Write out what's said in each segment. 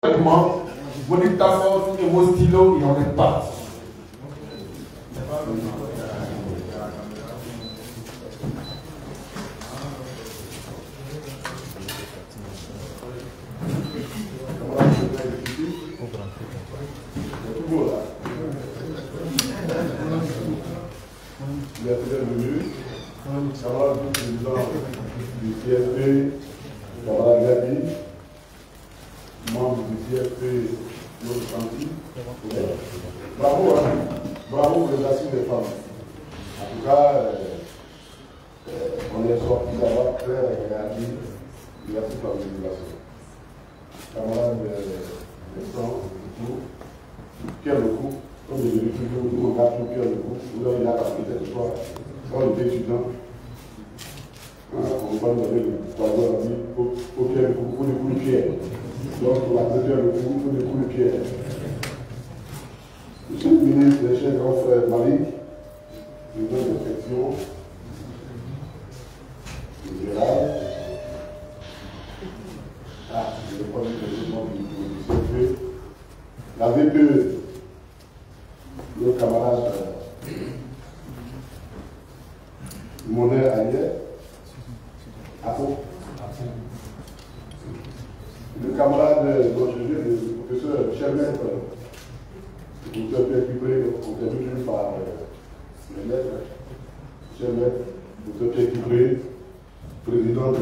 Vos dictaphone et vos stylos, il n'en est pas. Il est très venu, camarade du président du CFP, camarade Gabi, membre du CFP, notre santé. Bravo, hein? Bravo pour les assises des femmes. En tout cas, on est sorti d'avoir très regardé merci pour la mobilisation. Camarade Vincent, Pierre Lecourt, comme je l'ai toujours dit, on garde Pierre Lecourt, nous avons la capacité de soi, quand on était étudiant, on ne va pas nous donner le poison à dire, au Pierre Lecourt, pour des coups de pierre. Donc, pour la Pierre Lecourt, pour des coups de pierre. Monsieur le ministre, cher grand frère Malik, président de section, libéral, je ne vais pas dire président du CFP, la VPE, le camarade Monet Ayer, le camarade le professeur Chermet, le professeur Pierre Cupré, intervenu par les maîtres, Chermet, le professeur Pierre Cupré, président de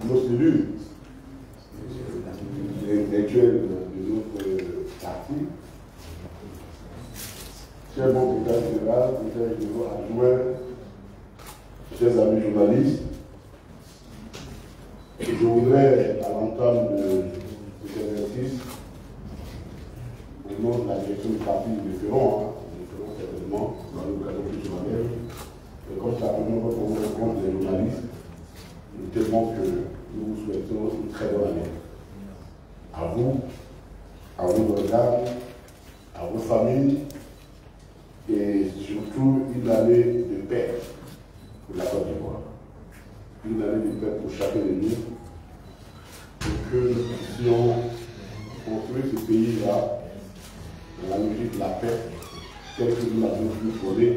nos cellules intellectuelles de notre parti, cher bon secrétaire général, secrétaire général adjoint, chers amis journalistes, je voudrais, à l'entame de cet exercice, au nom de la direction du parti, nous le ferons certainement, dans l'occasion plus solennelle, et comme ça, nous retrouvons compte des journalistes, nous tellement que nous vous souhaitons une très bonne année. À vous, nos dames, à vos familles, et surtout une année de paix pour la Côte d'Ivoire. Une année de paix pour chacun de nous, pour que nous puissions construire ce pays-là dans la logique de la paix, telle que nous l'avons pu prôner,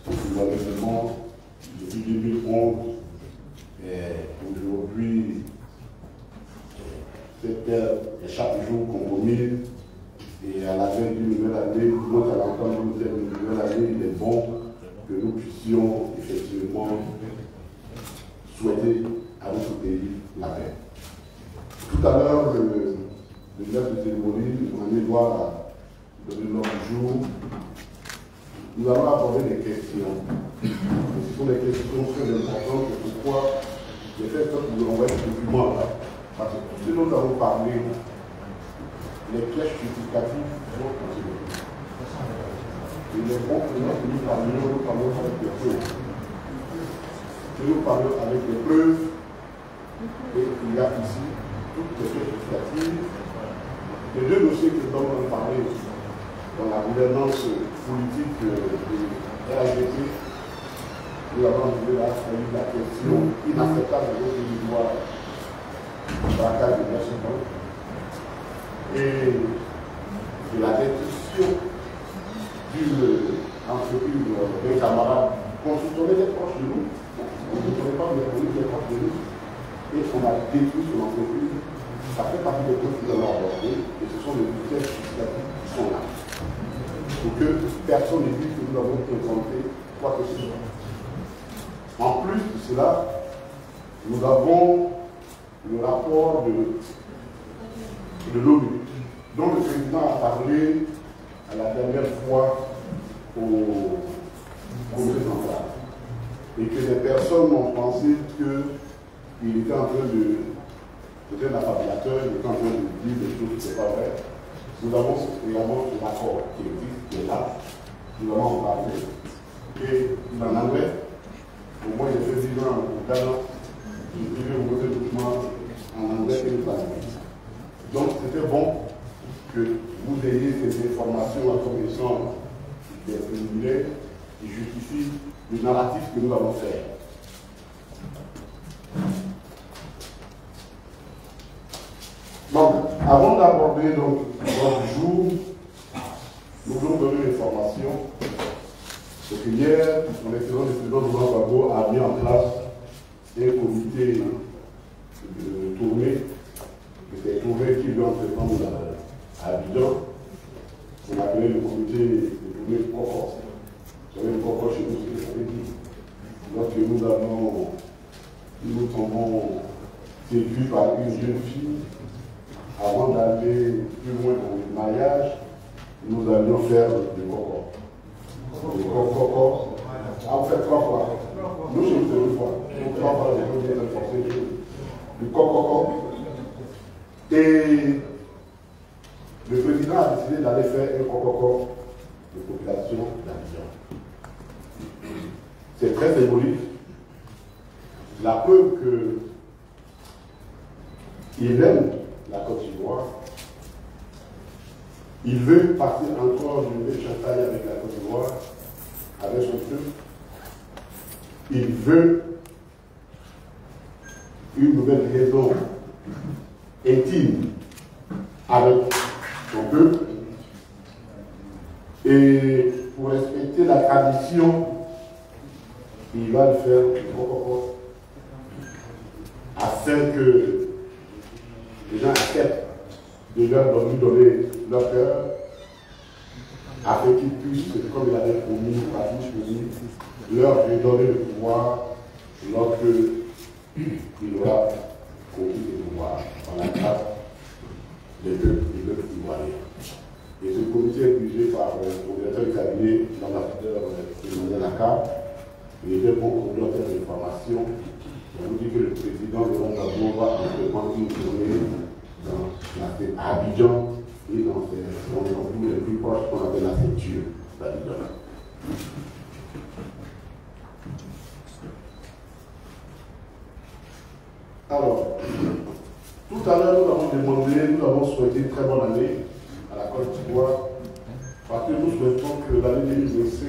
gouvernement depuis 2011, et aujourd'hui, cette terre est chaque jour compromise, et à la fin d'une nouvelle année, à l'entame d'une nouvelle année, il est bon que nous puissions effectivement souhaiter à notre pays la paix. Tout à l'heure, le maître de cérémonie, mon Édouard, a donné l'ordre du jour. Nous allons aborder des questions. Ce sont des questions très importantes, c'est pourquoi j'ai fait que nous envoyer ce document là. Parce que tout ce dont nous avons parlé, les pièces justificatives sont considérées. Il est bon que nous parlions avec des preuves. Que nous parlions avec des preuves, et il y a ici toutes les pièces justificatives. Les deux dossiers que nous avons parlé dans la gouvernance politique de RHDP, nous avons vu la question inacceptable de notre pouvoir, le braquage de national et de la détention d'une entreprise d'un camarade qu'on soupçonnait d'être proche de nous, on ne soupçonnait pas mais on était proche de nous, et on a détruit son entreprise. Ça fait partie des choses que nous allons aborder, et ce sont les pièces justificatives qui sont là. Pour que personne ne dise que nous avons inventé quoi que ce soit. En plus de cela, nous avons le rapport de l'ONU, dont le président a parlé à la dernière fois au Congrès central. Et que les personnes ont pensé qu'il était en train de, peut-être un fabricateur, il était en train de dire des choses qui ne sont pas vraies. Nous avons également un accord qui existe, qui est là. Nous allons en parler. Et en anglais, au moins il y a fait 10 ans au Ghana, je devais vous poser le document en anglais et en français. Donc c'était bon que vous ayez ces informations à connaissance des préliminaires qui justifient le narratif que nous allons faire. Avant d'aborder donc l'ordre du jour, nous voulons donner une information. C'est que hier, mon excellence le président Laurent Gbagbo a mis en place un comité de tournée, des tournées qui vont entreprendre à Abidjan. On appelait le comité de tournée COCO. Vous savez, le COCO chez nous, c'est ce que ça veut dire. Lorsque nous tombons séduits par une jeune fille, avant d'aller plus loin dans le mariage, nous allions faire du coco. Le coco. En fait, 3 fois. Nous, chez nous, c'est 2 fois. 3 fois, je peux bien forcer. Du coco. Et le président a décidé d'aller faire un coco de population d'Abidjan. C'est très symbolique. La preuve qu'il aime la Côte d'Ivoire. Il veut partir encore d'une belle Chantaille avec la Côte d'Ivoire, avec son peuple. Il veut une nouvelle liaison intime avec son peuple. Et pour respecter la tradition, il va le faire afin que les gens acceptent de lui donner leur cœur, afin qu'ils puissent, comme il avait promis, leur redonner le pouvoir lorsqu'il aura conquis le pouvoir en la grâce des peuples ivoiriens. Et ce comité est dirigé par le directeur du cabinet, l'ambassadeur Emmanuel Aka. Il était bon coordonnateur de l'information. On vous dit que le président Laurent Gbagbo va entreprendre une journée à Abidjan et dans les environs les plus proches qu'on appelle la ceinture d'Abidjan. Alors, tout à l'heure, nous avons demandé, nous avons souhaité une très bonne année à la Côte d'Ivoire parce que nous souhaitons que l'année 2025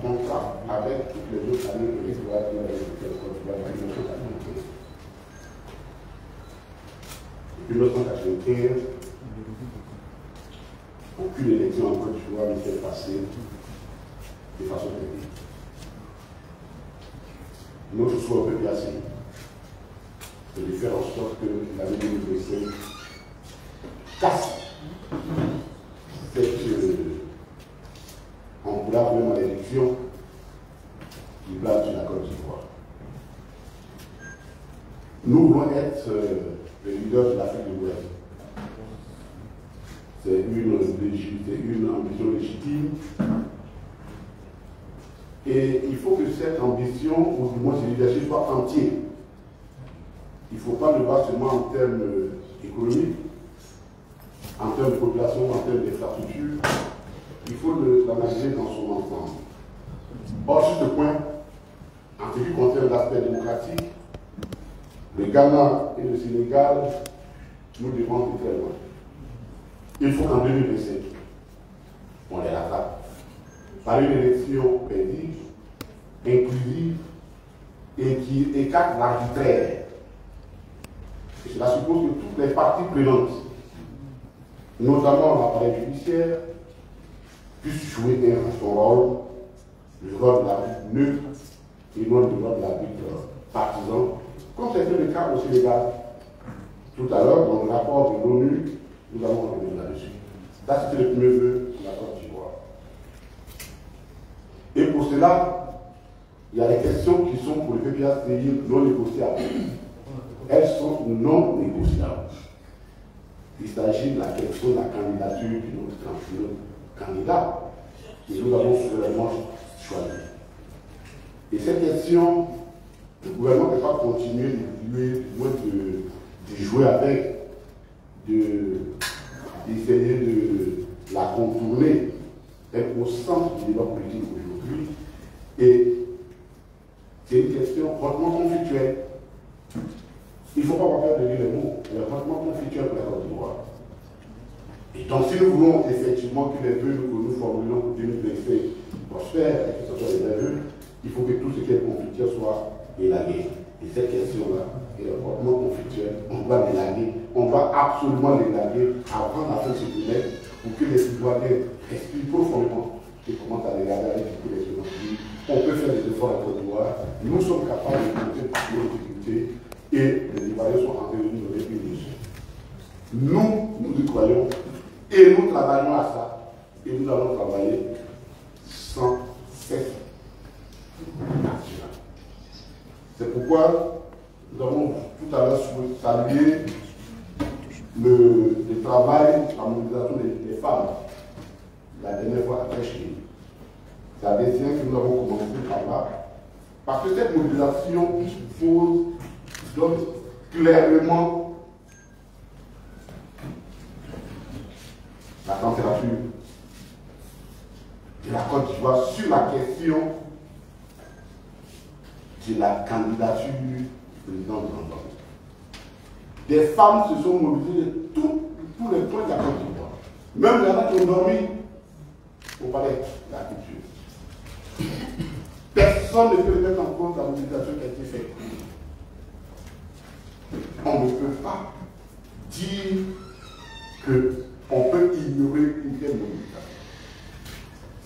contrat avec toutes les autres années de l'histoire de la Côte d'Ivoire. Depuis 1995, aucune élection en Côte d'Ivoire ne s'est passée de façon technique. Notre souhait peut bien c'est de faire en sorte que l'année 2025 casse cette emboulade même à l'élection qui plane sur la Côte d'Ivoire. Nous voulons être les leaders de l'Afrique de l'Ouest. C'est une ambition légitime. Et il faut que cette ambition, ou du moins ce leadership, soit entier. Il ne faut pas le voir seulement en termes économiques, en termes de population, en termes d'infrastructure. Il faut l'analyser dans son ensemble. Or, sur ce point, en ce qui concerne l'aspect démocratique, le Ghana et le Sénégal nous dépendent très loin. Il faut qu'en 2025, on les rattrape par une élection paisible, inclusive et qui écarte l'arbitraire. Et cela suppose que toutes les parties prenantes, notamment l'appareil judiciaire, puissent jouer son rôle, le rôle de l'arbitre neutre et non le rôle de l'arbitre partisan, comme c'était le cas au Sénégal. Tout à l'heure, dans le rapport de l'ONU, nous avons revenu là-dessus. Ça, c'était le premier vœu de la Côte d'Ivoire. Et pour cela, il y a des questions qui sont pour le PPA-CI non négociables. Elles sont non négociables. Il s'agit de la question de la candidature de notre candidat que nous avons souverainement choisi. Et cette question, le gouvernement ne peut pas continuer de jouer avec, d'essayer de la contourner, être au centre du débat politique aujourd'hui. Et c'est une question hautement conflictuelle. Il ne faut pas faire de les mots, elle est hautement conflictuelle pour la Côte d'Ivoire. Et donc, si nous voulons effectivement que les vœux que nous formulons pour 2025 prospèrent et que ce soit des vrais vœux, il faut que tout ce qui est conflictuel soit élagué. Et cette question-là est hautement conflictuelle. On va l'élaguer, on va doit absolument l'élaguer avant la fin de ce délai pour que les citoyens respirent profondément et commencent à regarder avec beaucoup d'expérience. On peut faire des efforts à Côte d'Ivoire, nous sommes capables de monter par nos difficultés et les Ivoiriens sont en train de nous donner une leçon. Nous y croyons et nous travaillons à ça et nous allons travailler sans cesse. C'est pourquoi nous avons tout à l'heure salué le travail, la mobilisation des femmes, la dernière fois à Pêche-Libre. C'est à dessein que nous avons commencé par là, parce que cette mobilisation donne clairement la température de la Côte d'Ivoire sur la question de la candidature du président de l'Angola. Des femmes se sont mobilisées de tous les points de la Côte d'Ivoire. Même il y en a qui ont dormi au palais de la culture. Personne ne peut mettre en cause la mobilisation qui a été faite. On ne peut pas dire qu'on peut ignorer une telle mobilisation.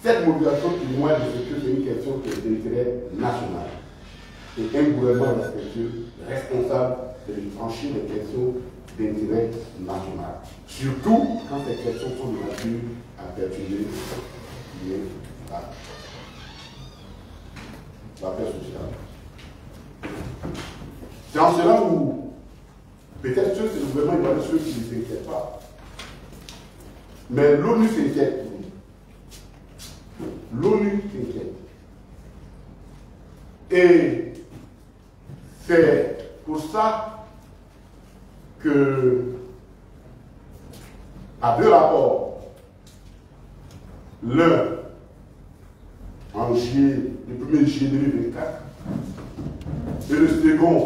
Cette mobilisation témoigne de ce que c'est une question d'intérêt national. Et un gouvernement respectueux, responsable de trancher les questions d'intérêt national. Surtout quand ces questions sont de nature à perturber la paix sociale. C'est en cela où peut-être que c'est le gouvernement ivoirien ceux qui ne s'inquiètent pas. Mais l'ONU s'inquiète. L'ONU s'inquiète. Et c'est pour ça que, à deux rapports, l'un en juillet, le 1er juillet 2024, et le second,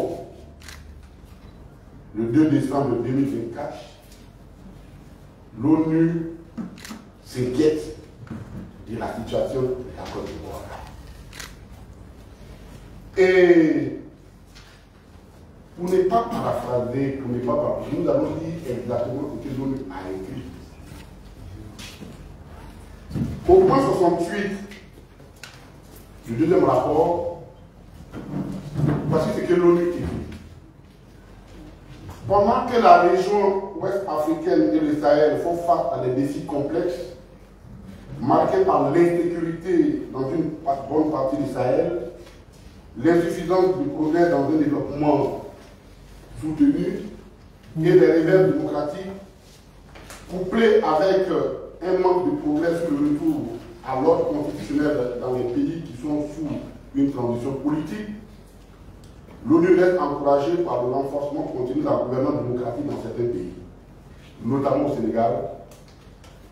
le 2 décembre 2024, l'ONU s'inquiète de la situation de la Côte d'Ivoire. Et pour ne pas paraphraser, pour ne pas paraphraser, nous allons dire exactement ce que l'ONU a écrit. Au point 68 du deuxième rapport, voici ce que l'ONU écrit. Pendant que la région ouest africaine et le Sahel font face à des défis complexes, marqués par l'insécurité dans une bonne partie du Sahel, l'insuffisance du progrès dans un développement soutenu et des réveils démocratiques, couplés avec un manque de progrès sur le retour à l'ordre constitutionnel dans les pays qui sont sous une transition politique, l'ONU reste encouragée par le renforcement continu de la gouvernance démocratique dans certains pays, notamment au Sénégal,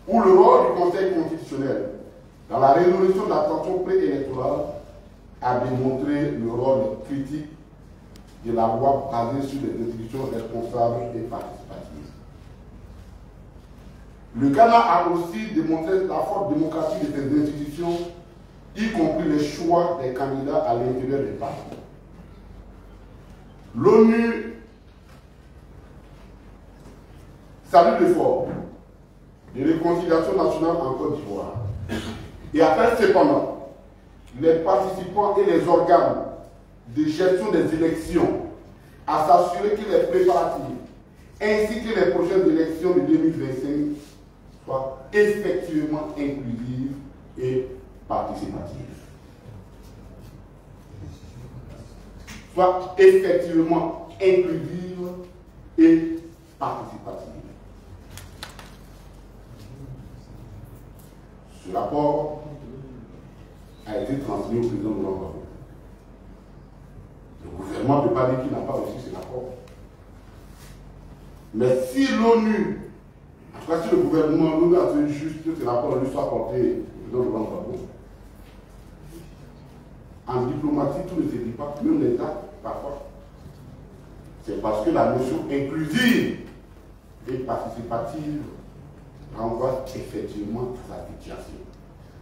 où le rôle du Conseil constitutionnel dans la résolution de la tension préélectorale a démontré le rôle critique de la loi basée sur des institutions responsables et participatives. Le Ghana a aussi démontré la forte démocratie de ces institutions, y compris les choix des candidats à l'intérieur des partis. L'ONU salue l'effort de réconciliation nationale en Côte d'Ivoire et appelle cependant les participants et les organes de gestion des élections à s'assurer que les préparatifs ainsi que les prochaines élections de 2025 soient effectivement inclusives et participatives. Soit effectivement inclusive et participative. Ce rapport a été transmis au président de l'Angola. Le gouvernement ne peut pas dire qu'il n'a pas reçu ce rapport. Mais si l'ONU, en tout cas si le gouvernement, l'ONU a fait juste que ce rapport lui soit porté au président de l'Angola, en diplomatie, tout ne se dit pas, même l'État, parfois. C'est parce que la notion inclusive et participative renvoie effectivement à sa situation.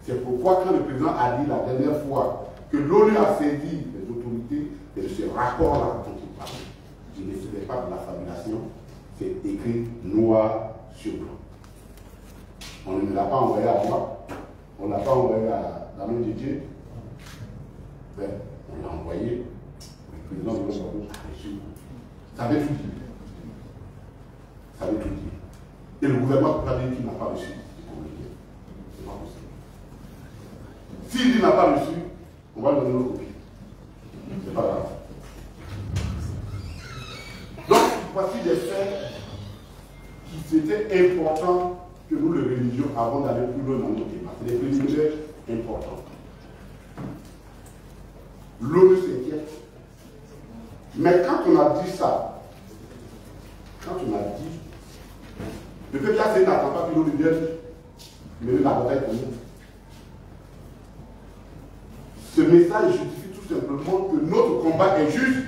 C'est pourquoi quand le président a dit la dernière fois que l'ONU a saisi les autorités de ce rapport-là dont il parlait, il ne serait pas de la fabulation, c'est écrit noir sur blanc. On ne l'a pas envoyé à moi, on ne l'a pas envoyé à Damien Didier, ben, on l'a envoyé au président de l'Europe, ça veut tout dire. Ça veut tout dire. Et le gouvernement peut pas dire qu'il n'a pas reçu du communiqué. C'est pas possible. S'il dit qu'il n'a pas reçu, on va lui donner une copie. C'est pas grave. Donc, voici des faits qui étaient importants que nous, les religieux, avant d'aller plus loin dans nos débats. C'est des préliminaires importants. L'ONU s'inquiète. Mais quand on a dit ça, quand on a dit, le peuple a fait n'attend pas que l'ONU vienne mener la bataille pour nous. Ce message justifie tout simplement que notre combat est juste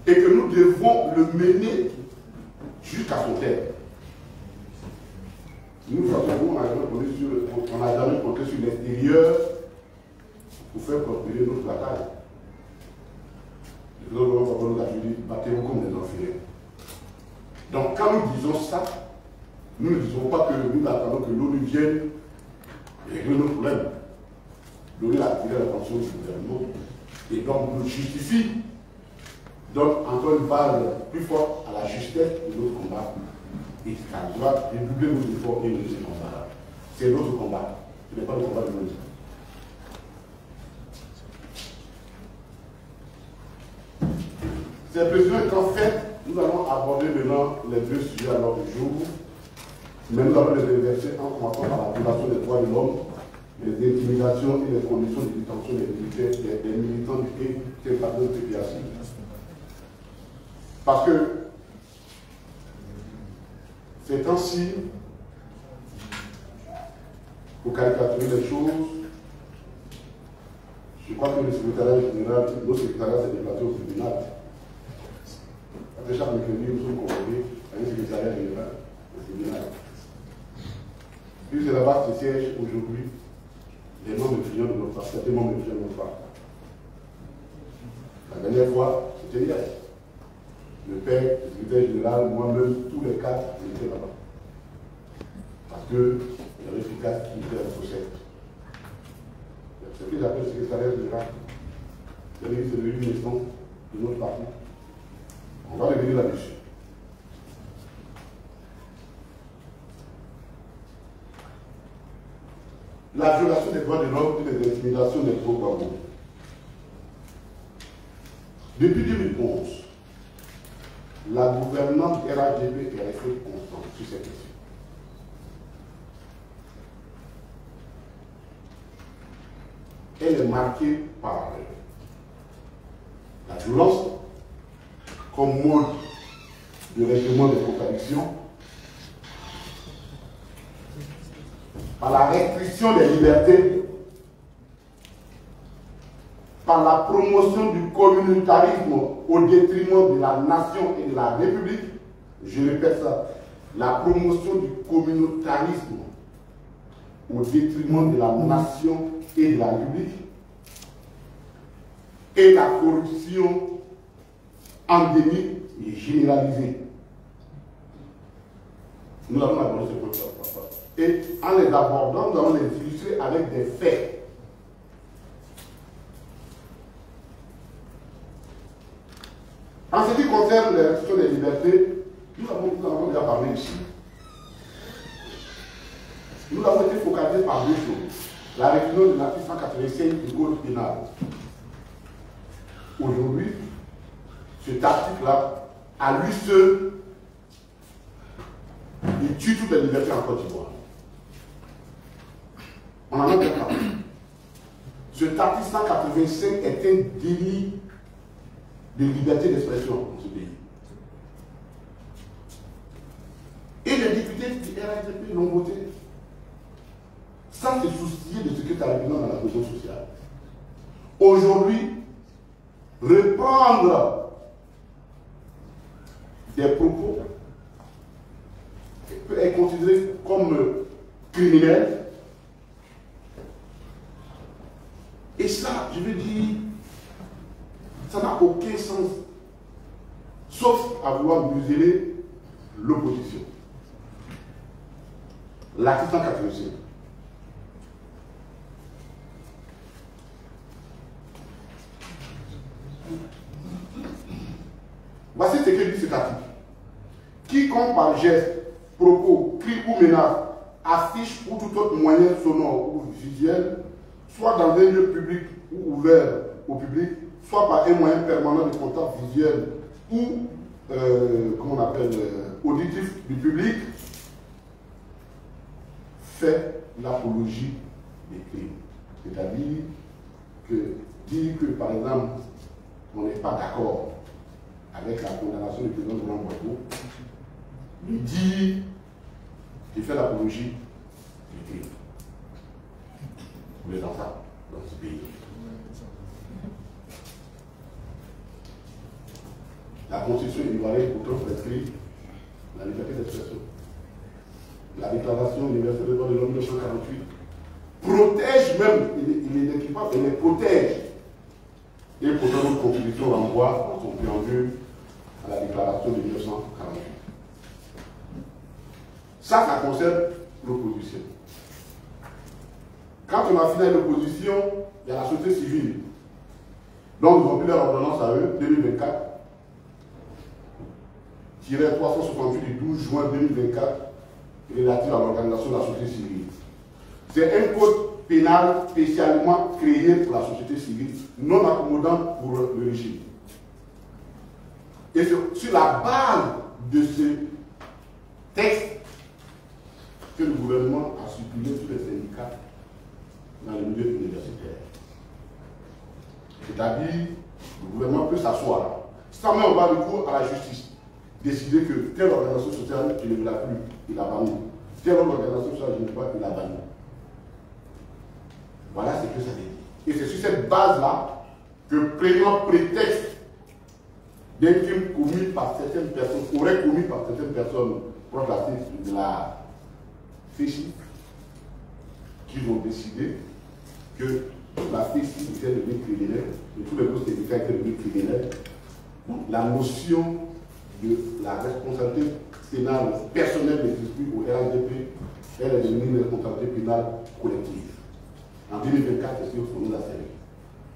et que nous devons le mener jusqu'à son terme. Nous, on n'a jamais compté sur l'extérieur pour faire prospérer notre bataille. Le président nous a dit, battez-vous comme des orphelins. Donc, quand nous disons ça, nous ne disons pas que nous attendons que l'ONU vienne régler nos problèmes. L'ONU a attiré l'attention du gouvernement et donc nous justifie. Donc, encore une base plus forte à la justesse de notre combat. Et ça doit dédoubler nos efforts et nos combats. C'est notre combat. Ce n'est pas le combat de l'ONU. C'est précisément qu'en fait, nous allons aborder maintenant les deux sujets à l'ordre du jour. Mais nous allons les inverser en commençant par la violation des droits de l'homme, les intimidations et les conditions de détention des militants du PPAC. Parce que ces temps-ci, pour caricaturer les choses, je crois que le secrétariat général, notre secrétariat s'est déplacé au tribunal. Après chaque mercredi, nous sommes convoqués à un secrétariat général au tribunal. Puis c'est là-bas qui siège aujourd'hui les membres étudiants de notre parti, certains membres étudiants de notre parti. La dernière fois, c'était hier. Le père, le secrétaire général, moi-même, tous les quatre, on était là-bas. Parce qu'il y avait des quatre qui étaient associés. C'est ce que j'appelle le secrétariat général. C'est une maison de notre parti. On va revenir là-dessus. La violation des droits de l'homme et les intimidations des pro-Gbagbo. Depuis 2011, la gouvernance RHDP est restée constante sur cette question. Elle est marquée par la violence comme mode de règlement des contradictions, par la restriction des libertés, par la promotion du communautarisme au détriment de la nation et de la République. Je répète ça, la promotion du communautarisme au détriment de la nation et de la République, et la corruption endémique et généralisée. Nous allons aborder ce point. Et en les abordant, nous allons les illustrer avec des faits. En ce qui concerne les restrictions des libertés, nous avons déjà parlé ici. Nous avons été focalisés par deux choses. La révision de l'article 185 du Code pénal. Aujourd'hui, cet article-là, à lui seul, il tue toutes les libertés en Côte d'Ivoire. On en a bien parlé. Cet article 185 est un délit de liberté d'expression dans ce pays. Et les députés du RHDP l'ont voté sans se soucier de ce qui est arrivé dans la question sociale. Aujourd'hui, reprendre des propos peut être considéré comme criminel. Et ça, je veux dire, ça n'a aucun sens. Sauf autres à vouloir museler l'opposition. L'article 185. Voici ce que dit cet article. Quiconque par geste, propos, cri ou menace, affiche ou tout autre moyen sonore ou visuel, soit dans un lieu public ou ouvert au public, soit par un moyen permanent de contact visuel ou, comment on appelle, auditif du public, fait l'apologie des crimes. C'est-à-dire que dire que, par exemple, on n'est pas d'accord avec la condamnation du président Laurent Gbagbo, lui dit qu'il fait l'apologie du crime. Vous êtes dans ça, dans ce pays. La Constitution ivoirienne pourtant prescrit la liberté d'expression. La Déclaration universelle des droits de l'homme de 1948 protège même, il n'est pas, elle les protège. Et pourtant notre Constitution renvoie dans son préambule à la Déclaration de 1948. Ça concerne l'opposition. Quand on a fini l'opposition, il y a la société civile. Donc ils ont pris leur ordonnance à eux, 2024, tiré 368 du 12 juin 2024, relative à l'organisation de la société civile. C'est un code pénal spécialement créé pour la société civile, non accommodant pour le régime. Et sur la base de ce texte que le gouvernement a supprimé tous les syndicats dans le milieu universitaire. C'est-à-dire, le gouvernement peut s'asseoir, sans même avoir recours à la justice, décider que telle organisation sociale, je ne veux la plus, il la banni. Telle organisation sociale, je ne veux pas, il la banni. Voilà ce que ça veut dire. Et c'est sur cette base-là que, prenant prétexte d'un crime commis par certaines personnes, aurait commis par certaines personnes proches de la FECI, qu'ils ont décidé que la FECI était devenue criminelle, et tous les autres syndicats étaient devenus criminels. La notion de la responsabilité pénale personnelle des esprits au RHDP, elle est devenue une responsabilité pénale collective. En 2024, c'est ce qu'il faut nous la série.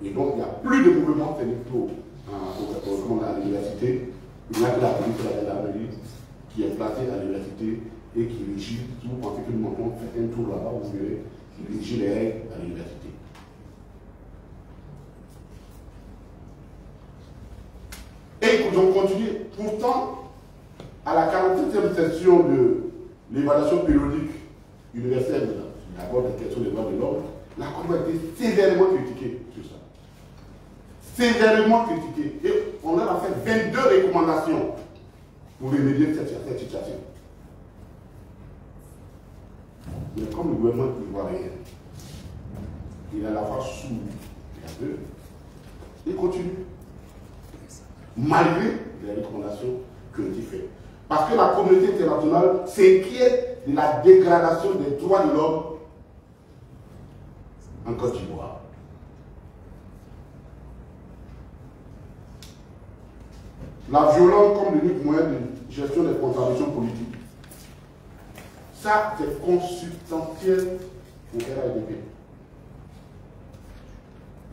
Et donc, il n'y a plus de mouvements syndicaux à l'université. Il n'y a que la police de la gendarmerie qui est placée à l'université et qui régit. Si vous pensez que nous montons faire un tour là-bas, vous verrez, qui régit les règles à l'université. Et ils ont continué. Pourtant, à la 47e session de l'évaluation périodique universelle, d'abord des questions des droits de l'homme, la Cour a été sévèrement critiquée sur ça. Sévèrement critiquée. Et on leur a fait 22 recommandations pour remédier à cette situation. Mais comme le gouvernement ne voit rien, il est à la fois sourd et aveugle, il continue. Malgré les recommandations qui ont été faites. Parce que la communauté internationale s'inquiète de la dégradation des droits de l'homme en Côte d'Ivoire. La violence comme l'unique moyen de gestion des contradictions politiques. Ça, c'est consubstantiel au RHDP.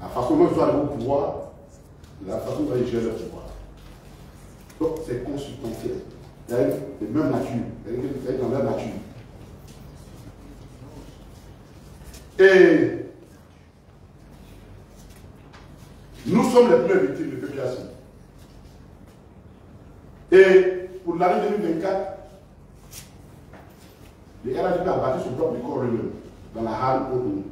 La façon dont ils sont arrivés au pouvoir, la façon dont ils gèrent le pouvoir. Donc, c'est consubstantiel. C'est de même nature. C'est dans la nature. Et nous sommes les premières victimes de PPAC. Et pour l'année 2024, le RHDP a battu son propre corps lui-même dans la halle contre nous.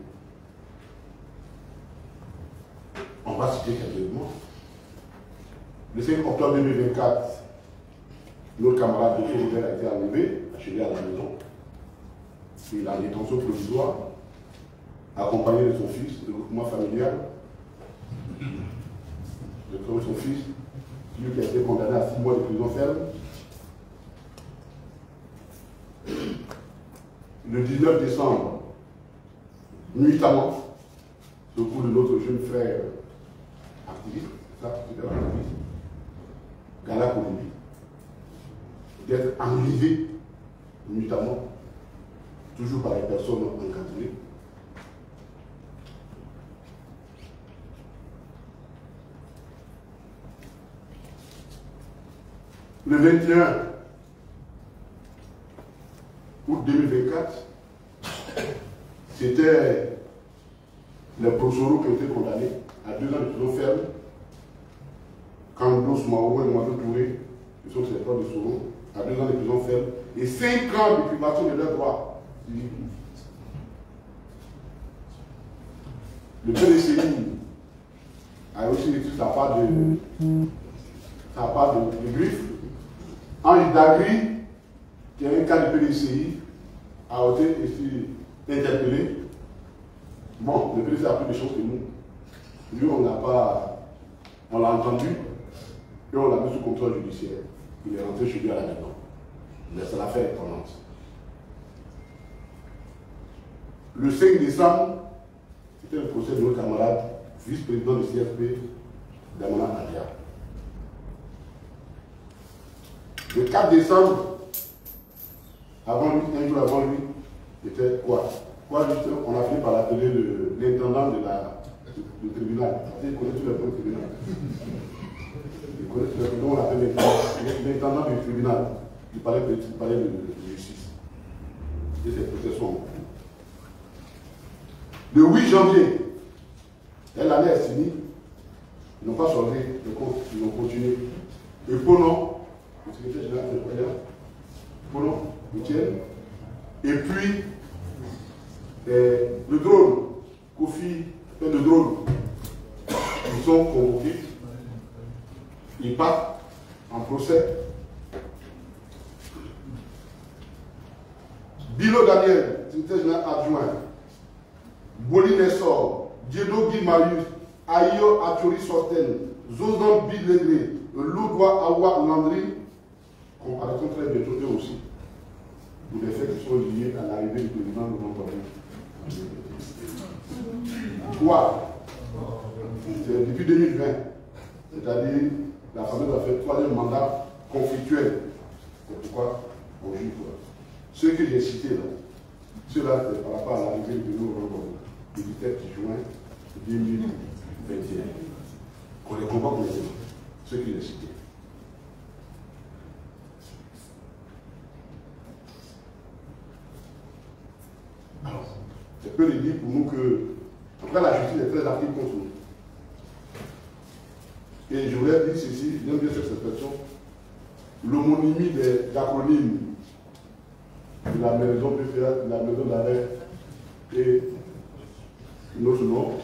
On va citer quelques éléments. Le 5 octobre 2024, notre camarade de Félibert a été enlevé, achevé à la maison. Il est en détention provisoire, accompagné de son fils, le groupement familial. De son fils, lui qui a été condamné à 6 mois de prison ferme. Le 19 décembre, nuitamment, au cours de notre jeune frère activiste, ça, c'était l'activiste, Gala Koulibi, d'être enlevés, notamment, toujours par les personnes encadrées. Le 21 août 2024, c'était les procureurs qui ont été condamnés à 2 ans de prison ferme. Candos Maou et Mohamed Touré, qui sont ces de Soro, à 2 ans de prison ferme et 5 ans de privation de leurs droits. Le PDCI a aussi dit que ça n'a pas de griffe. Henri Dagri, qui est un cas de PDCI, a été ici interpellé. Bon, le PDCI a plus de choses que nous. Lui, on l'a entendu et on l'a mis sous contrôle judiciaire. Il est rentré chez lui à la maison. Mais c'est l'affaire étonnante. Le 5 décembre, c'était le procès de notre camarade, vice-président du CFP, Damana Nadia. Le 4 décembre, avant lui, un jour avant lui, c'était quoi? On a fini par l'appeler l'intendant du tribunal. Il connaît tous les points du tribunal. Il connaît tous les points. On l'appelle l'intendant du tribunal. Il parlait de justice. Et ces procès sont en cours. Le 8 janvier, l'année est finie. Ils n'ont pas changé de compte. Ils ont continué. Et Ponon, le secrétaire général de Président, Ponon, Michel, et puis le drone, Kofi, le drone, ils sont convoqués, ils partent en procès. Bilo Daniel, secrétaire général adjoint, Boli Nessor, Diedo Guy Marius, Ayo Achori Sosten, Zozan Bidlegré, Loudoua Awa Landry, comparaison très bientôt eux aussi, pour les faits qui sont liés à l'arrivée du président de notre pays. Quoi? C'est depuis 2020, c'est-à-dire la famille a fait 3e mandat conflictuel. C'est pourquoi on juge. Ceux que j'ai cités là, ceux-là, c'est par rapport à l'arrivée du nouveau le 17 juin 2021. Qu'on les convoque maintenant, ceux que j'ai cités. Alors, c'est peu de dire pour nous que, en tout cas, la justice est très active contre nous. Et je voulais dire ceci, j'aime bien cette expression, l'homonymie des acronymes de la maison PPA, de la maison d'arrêt et notre nom.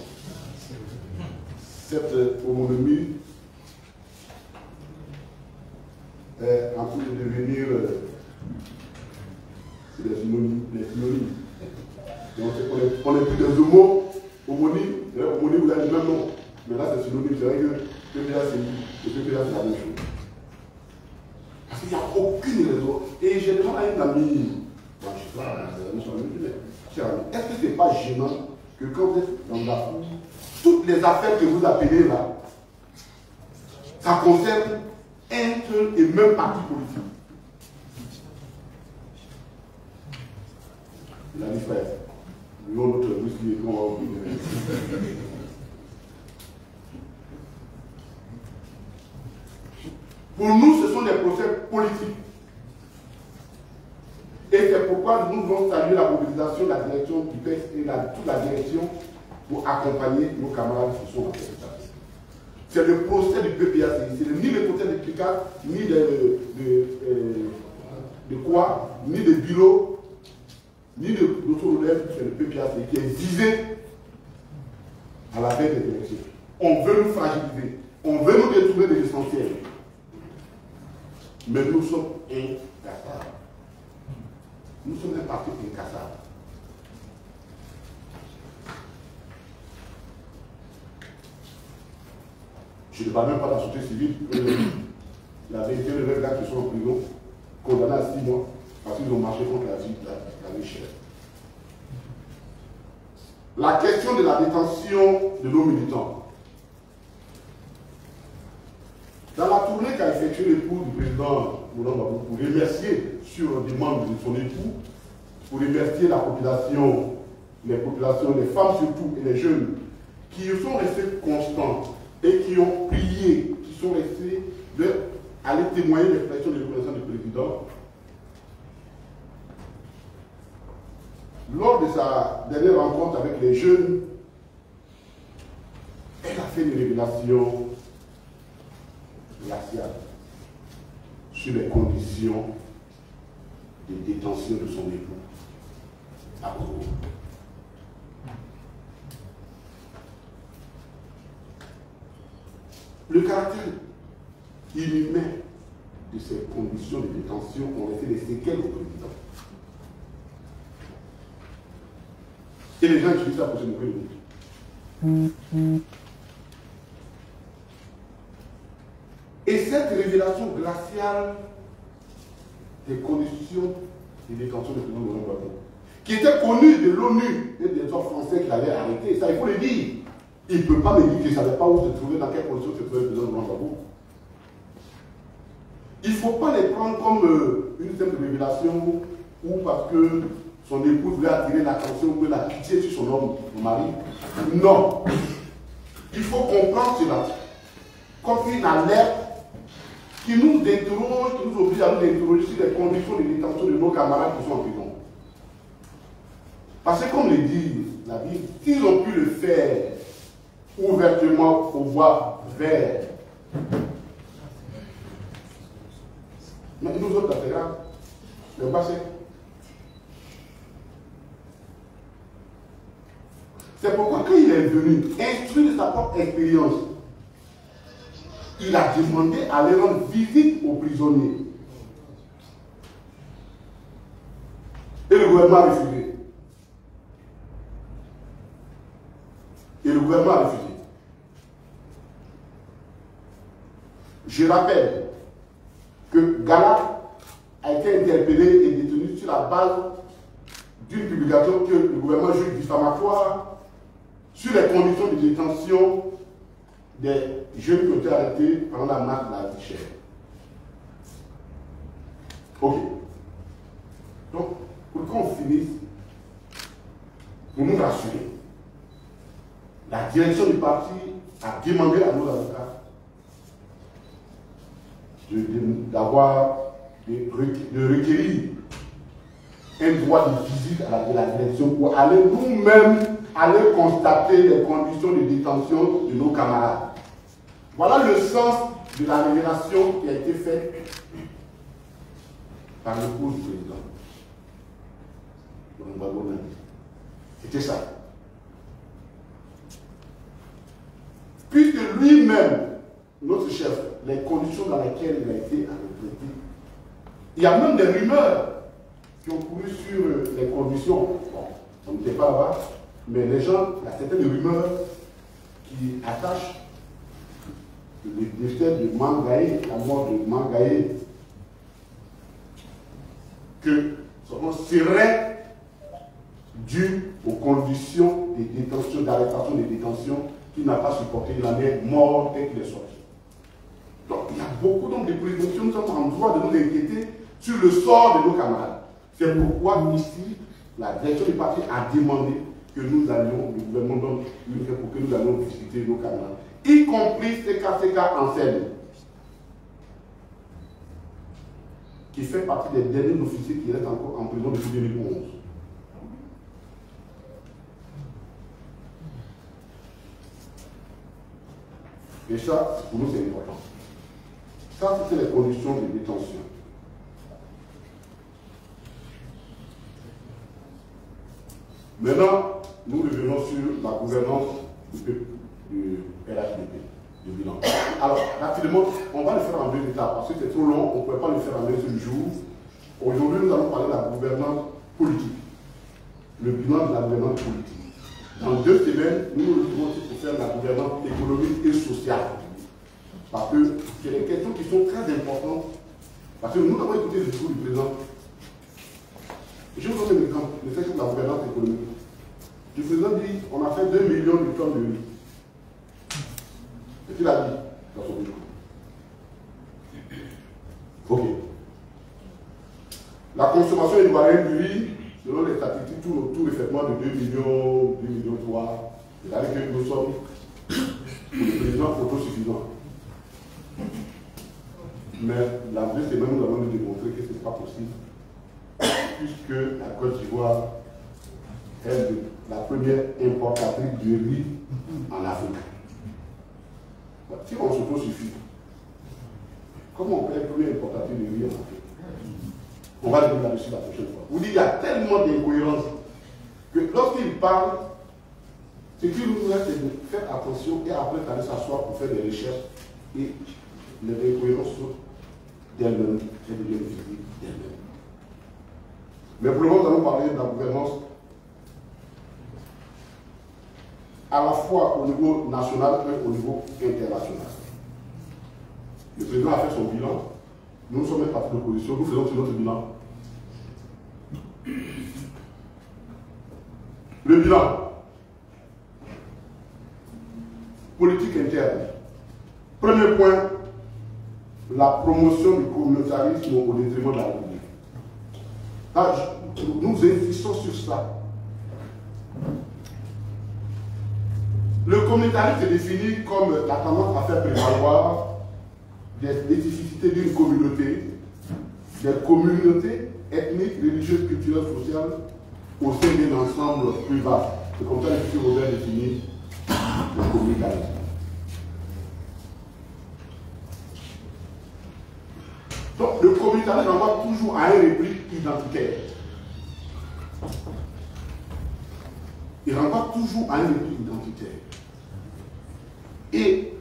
Cette homonymie est en train de devenir des synonymes. Donc on n'est plus des homos homonymes, homonymes vous avez le même nom. Mais là c'est synonyme, c'est vrai que PPA c'est la même chose. Parce qu'il n'y a aucune raison. Et j'ai demandé à une amie, moi je sais pas, est-ce que ce n'est pas gênant que quand vous êtes dans la foule, toutes les affaires que vous appelez là, ça concerne un seul et même parti politique. Il a dit frère, nous notre whisky et qu'on va oublier. Pour nous, ce sont des procès politiques. Et c'est pourquoi nous devons saluer la mobilisation de la direction du PES et toute la direction pour accompagner nos camarades qui sont dans cette étape. C'est le procès du PPACI. C'est ni le procès de Picard, ni de quoi, ni de Bilo, ni de l'autorolève, c'est le PPACI qui est visé à la veille des élections. On veut nous fragiliser. On veut nous détourner de l'essentiel. Mais nous sommes incassables. Nous sommes un parti incassable. Je ne parle même pas de la société civile. La vérité, les gars qui sont en prison, condamnés à 6 mois, parce qu'ils ont marché contre la vie chère. La question de la détention de nos militants. Dans la tournée qu'a effectué l'époux du président Laurent Gbagbo pour remercier sur demande de son époux, pour remercier la population, les femmes surtout et les jeunes, qui sont restés constants et qui ont prié, qui sont restés aller témoigner l'expression de reconnaissance du président. Lors de sa dernière rencontre avec les jeunes, elle a fait une révélation glaciale sur les conditions de détention de son époux à Congo. Le caractère inhumain de ces conditions de détention ont laissé des séquelles au président. Et les gens utilisent ça pour se moquer de nous. Et cette révélation glaciale des conditions de détention du président Laurent Gbagbo, qui était connue de l'ONU et des hommes français qui l'avaient arrêté, ça il faut le dire. Il ne peut pas me dire qu'il ne savait pas où se trouver, dans quelles conditions se trouvait le président Laurent Gbagbo. Il ne faut pas les prendre comme une simple révélation ou parce que son épouse voulait attirer l'attention ou la pitié sur son homme, son mari. Non. Il faut comprendre cela comme une alerte qui nous interroge, qui nous oblige à nous interroger sur les conditions de détention de nos camarades qui sont en prison. Parce que comme le dit la Bible, s'ils ont pu le faire ouvertement aux voies vertes, mais nous autres, c'est grave. Le passé. C'est pourquoi quand il est venu, instruit de sa propre expérience, il a demandé à aller rendre visite aux prisonniers. Et le gouvernement a refusé. Je rappelle que Gala a été interpellé et détenu sur la base d'une publication que le gouvernement juge diffamatoire sur les conditions de détention des jeunes qui ont été arrêtés pendant la marche de la vie chère. Ok. Donc, pour qu'on finisse, pour nous rassurer, la direction du parti a demandé à nos avocats de requérir un droit de visite à la direction pour aller nous-mêmes aller constater les conditions de détention de nos camarades. Voilà le sens de la révélation qui a été faite par l'épouse du président. C'était ça. Puisque lui-même, notre chef, les conditions dans lesquelles il a été arrêté, il y a même des rumeurs qui ont couru sur les conditions. Bon, on n'était pas là-bas, mais les gens, il y a certaines rumeurs qui attachent le décès de Mangaé, la mort de Mangaé, que son nom serait dû aux conditions de détention, d'arrestation de détention qu'il n'a pas supporté. Il en est mort dès qu'il est sorti. Donc il y a beaucoup de présomptions, nous sommes en droit de nous inquiéter sur le sort de nos camarades. C'est pourquoi ici, la direction du parti a demandé que nous allions, le gouvernement donne une fois pour que nous allions visiter nos camarades, y compris CK en scène, qui fait partie des derniers officiers qui restent encore en prison depuis 2011. Et ça, pour nous, c'est important. Ça, c'était les conditions de détention. Maintenant, nous revenons sur la gouvernance du RHDP, du bilan. Alors, rapidement, on va le faire en deux étapes, parce que c'est trop long, on ne peut pas le faire en un seul jour. Aujourd'hui, nous allons parler de la gouvernance politique, le bilan de la gouvernance politique. Dans 2 semaines, nous nous retrouvons aussi pour faire la gouvernance économique et sociale. Parce que c'est des questions qui sont très importantes. Parce que nous avons écouté le discours du président. Je vous donne un exemple, le fait de la gouvernance économique. Le président dit on a fait 2 millions de tonnes de riz. C'est ce qu'il a dit dans son discours. La consommation ivoirienne du riz, selon les statistiques, tout effectivement de 2 millions, 2 millions 3. C'est-à-dire que nous sommes, pour le président, autosuffisants. Mais la vie, c'est même nous avons démontré que ce n'est pas possible, puisque la Côte d'Ivoire est la première importatrice de riz en Afrique. Si on s'autosuffit, comment on peut être premier importateur de riz en Afrique? On va le dire là-dessus la prochaine fois. Vous dites qu'il y a tellement d'incohérences que lorsqu'il parle, ce qu'il nous reste, c'est de faire attention et après d'aller s'asseoir pour faire des recherches et les incohérences sautent d'elles-mêmes et deviennent visibles d'elles-mêmes. Mais pour le moment, nous allons parler de la gouvernance à la fois au niveau national et au niveau international. Le président a fait son bilan. Nous sommes un parti d'opposition, nous faisons notre bilan. Le bilan. Politique interne. Premier point, la promotion du communautarisme au détriment de la République. Là, nous insistons sur ça. Le communautarisme est défini comme la tendance à faire prévaloir des spécificités d'une communauté, des communautés ethniques, religieuses, culturelles, sociales au sein d'un ensemble plus vaste. C'est comme ça que M. Robert définit le communautarisme. Donc le communautarisme renvoie toujours à un repli identitaire. Il renvoie toujours à un repli identitaire. Et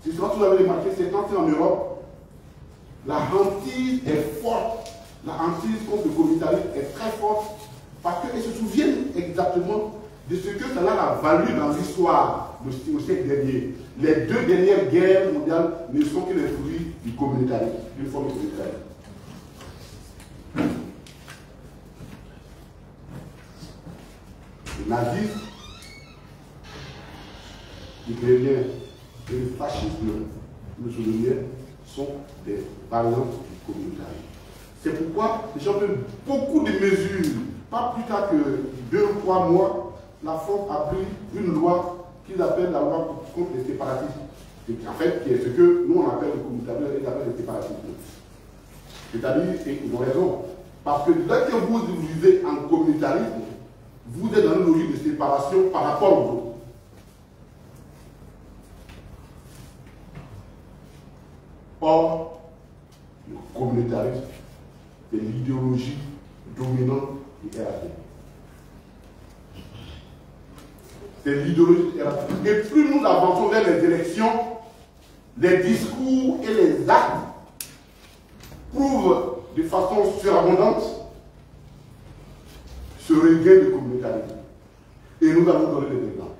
c'est ce que vous avez remarqué, c'est quand en Europe, la hantise est forte. La hantise contre le communautarisme est très forte parce qu'ils se souviennent exactement de ce que cela a valu dans l'histoire au siècle dernier. Les 2 dernières guerres mondiales ne sont que les fruits du communautarisme, d'une forme de communautarisme. Le nazisme, l'hitlérien et le fascisme mussolinien sont des variantes du communautarisme. C'est pourquoi les gens prennent beaucoup de mesures. Pas plus tard que 2 ou 3 mois, la France a pris une loi qu'ils appellent la loi contre les séparatistes. En fait, qui est ce que nous on appelle le communautarisme, ils appellent les séparatistes. C'est-à-dire, et ils ont raison. Parce que dès que vous vivez en communautarisme, vous êtes dans une logique de séparation par rapport aux autres. Or, le communautarisme, c'est l'idéologie dominante du RAD. C'est l'idéologie du RAD. Et plus nous avançons vers les élections, les discours et les actes prouvent de façon surabondante ce regain du communautarisme. Et nous allons donner des exemples.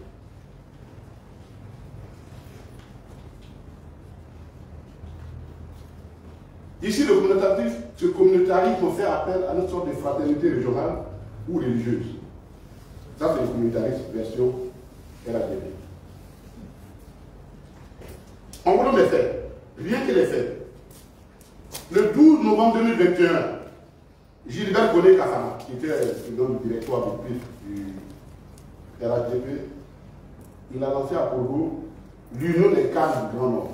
Ici, ce communautarisme fait appel à une sorte de fraternité régionale ou religieuse. Ça, c'est le communautarisme version RADP. En gros, les faits, rien que les faits. Le 12 novembre 2021, Gilbert Koné Kassama, qui était le directoire du RADP, il a lancé à Congo l'Union des cadres du Grand Nord.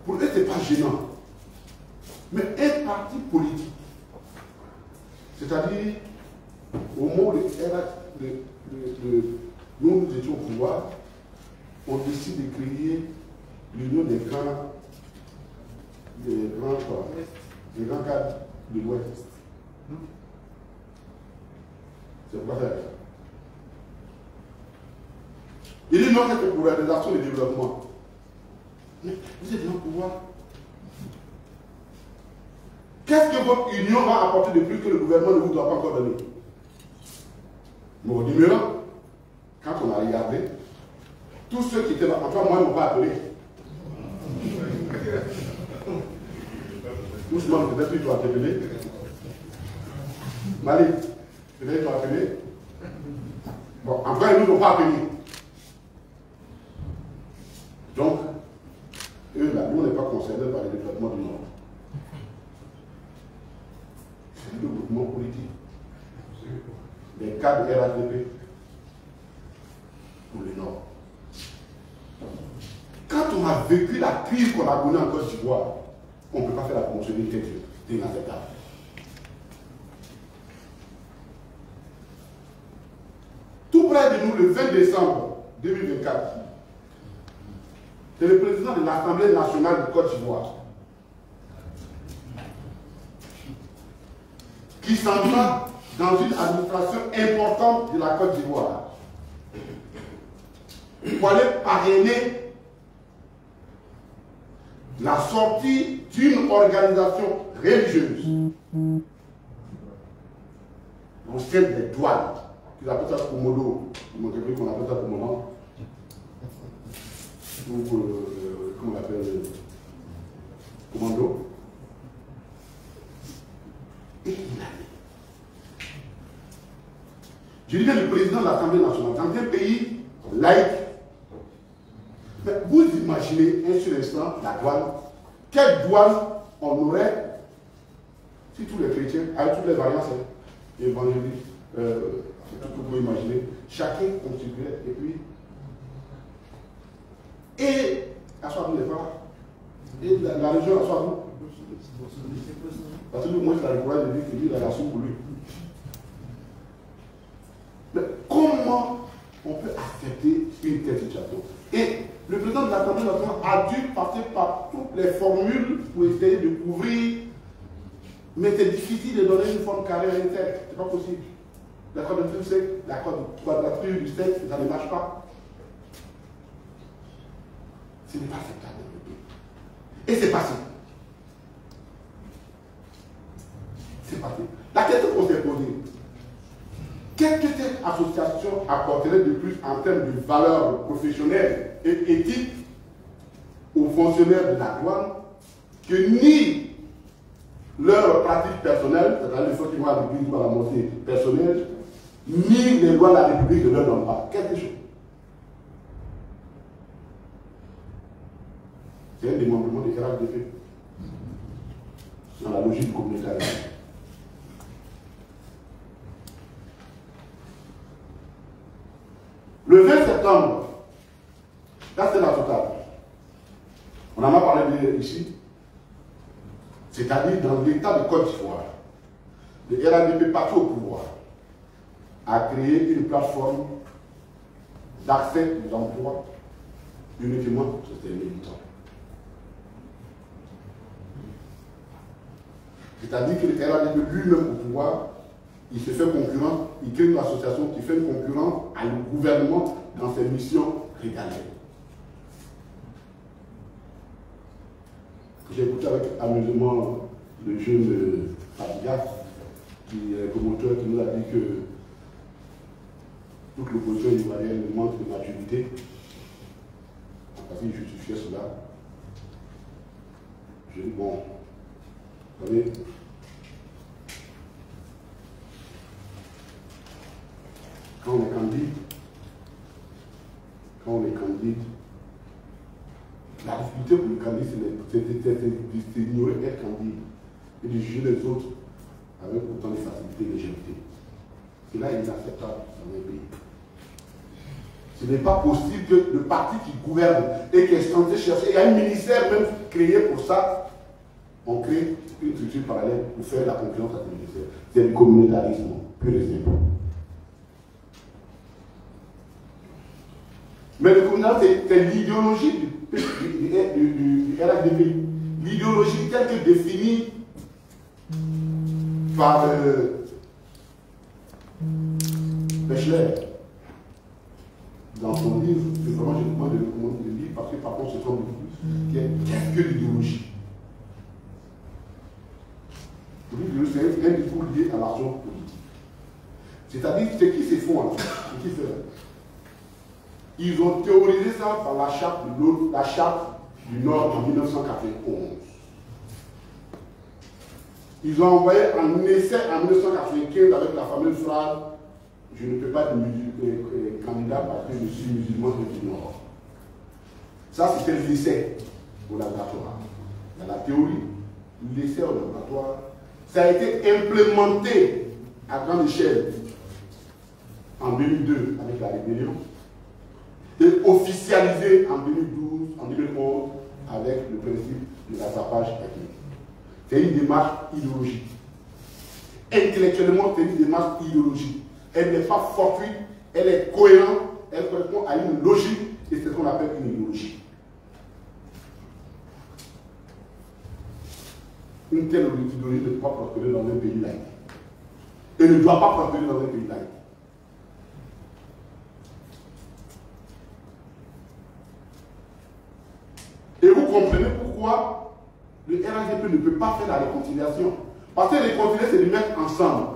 Pour eux, ce n'est pas gênant. Mais un parti politique, c'est-à-dire, au moment où nous étions au pouvoir, on décide de créer l'Union des grands cadres de l'Ouest. C'est quoi ça? Il dit non, c'est pour des actions de développement. Mais vous êtes dans le pouvoir. Qu'est-ce que votre union va apporter de plus que le gouvernement ne vous doit pas encore donner? Mais au numéro, quand on a regardé, tous ceux qui étaient là, enfin moi, ils ne m'ont pas appelé. Ousmane, peut-être qu'ils t'ont appelé. Malik, peut-être qu'ils t'ont appelé. Bon, enfin, ils ne nous ont pas appelé. Donc, eux là, nous, on n'est pas concernés par le développement du Nord. C'est le développement politique. Les cas de RATP pour le Nord. Quand on a vécu la crise qu'on a connue en Côte d'Ivoire, on ne peut pas faire la promotion d'une telle chose. C'est inacceptable. Tout près de nous, le 20 décembre 2024, c'est le président de l'Assemblée nationale de Côte d'Ivoire qui s'en va dans une administration importante de la Côte d'Ivoire pour aller parrainer la sortie d'une organisation religieuse au sein des douanes, qu'ils appellent ça Komodo, qu'on appelle ça Komodo, ou comment on appelle Commando. Et il a dit, je disais le président de l'Assemblée nationale, dans un pays laïque, mais vous imaginez un seul instant la douane, quelle douane on aurait si tous les chrétiens, avec toutes les variantes évangéliques, tout ce que vous pouvez imaginer, chacun contribuait et puis et à soi vous n'est pas et la région à soi vous parce que moi je la courage de dire que lui il a la soupe pour lui. Mais comment on peut accepter une telle situation? Et le président de l'Assemblée nationale a dû passer par toutes les formules pour essayer de couvrir, mais c'est difficile de donner une forme carrée à une tête, c'est pas possible. L'accord de triple, l'accord de quadrature du sexe, ça ne marche pas. Ce n'est pas acceptable. Et c'est passé. C'est passé. La question qu'on s'est posée, qu'est-ce que cette association apporterait de plus en termes de valeurs professionnelles et éthiques aux fonctionnaires de la douane que ni leurs pratiques personnelles, c'est-à-dire le fait qu'ils vont à l'église ou à la mosquée personnelle, ni les lois de la République ne leur donnent pas. Quelque chose. C'est un démembrement des RATP dans la logique communautaire. Le 20 septembre, là c'est la totale. On en a parlé ici. C'est-à-dire dans l'État de Côte d'Ivoire, le RATP partout au pouvoir a créé une plateforme d'accès aux emplois uniquement sur ces militants. C'est-à-dire que le RATP lui-même au pouvoir, il se fait concurrent, il crée une association qui fait concurrent à le gouvernement dans ses missions régaliennes. J'ai écouté avec amusement le jeune Fadiga, qui est promoteur, qui nous a dit que toute l'opposition ivoirienne manque de maturité. Parce qu'il justifiait cela. Je dis, bon, vous savez, quand on est candide, la difficulté pour le candidat, c'est d'ignorer être candide et de juger les autres avec autant de facilité et de légèreté. C'est là inacceptable dans un pays. Ce n'est pas possible que le parti qui gouverne et qui est censé chercher, il y a un ministère même créé pour ça, on crée une structure parallèle pour faire la concurrence à ce ministère. C'est le communautarisme, pur et simple. Mais le communautarisme, c'est l'idéologie du RATP. L'idéologie telle que définie par Bechler dans son livre. C'est vraiment, je recommande de le lire parce que par contre, c'est comme qu'est-ce que l'idéologie? L'idéologie, c'est un discours lié à l'action politique. C'est-à-dire, ce qui se font, ce qui se fait. Ils ont théorisé ça par la charte du Nord en 1991. Ils ont envoyé un essai en 1995 avec la fameuse phrase « Je ne peux pas être candidat parce que je suis musulman du Nord ». Ça, c'était l'essai. au laboratoire. Dans la théorie, l'essai au laboratoire, ça a été implémenté à grande échelle en 2002 avec la rébellion et officialisé en 2012, en 2011 avec le principe de rattrapage ethnique. C'est une démarche idéologique. Intellectuellement, c'est une démarche idéologique. Elle n'est pas fortuite, elle est cohérente, elle correspond à une logique et c'est ce qu'on appelle une idéologie. Une telle idéologie ne peut pas prospérer dans un pays laïque. Et ne doit pas prospérer dans un pays laïque. Et vous comprenez pourquoi le RHDP ne peut pas faire la réconciliation. Parce que réconcilier, c'est de mettre ensemble.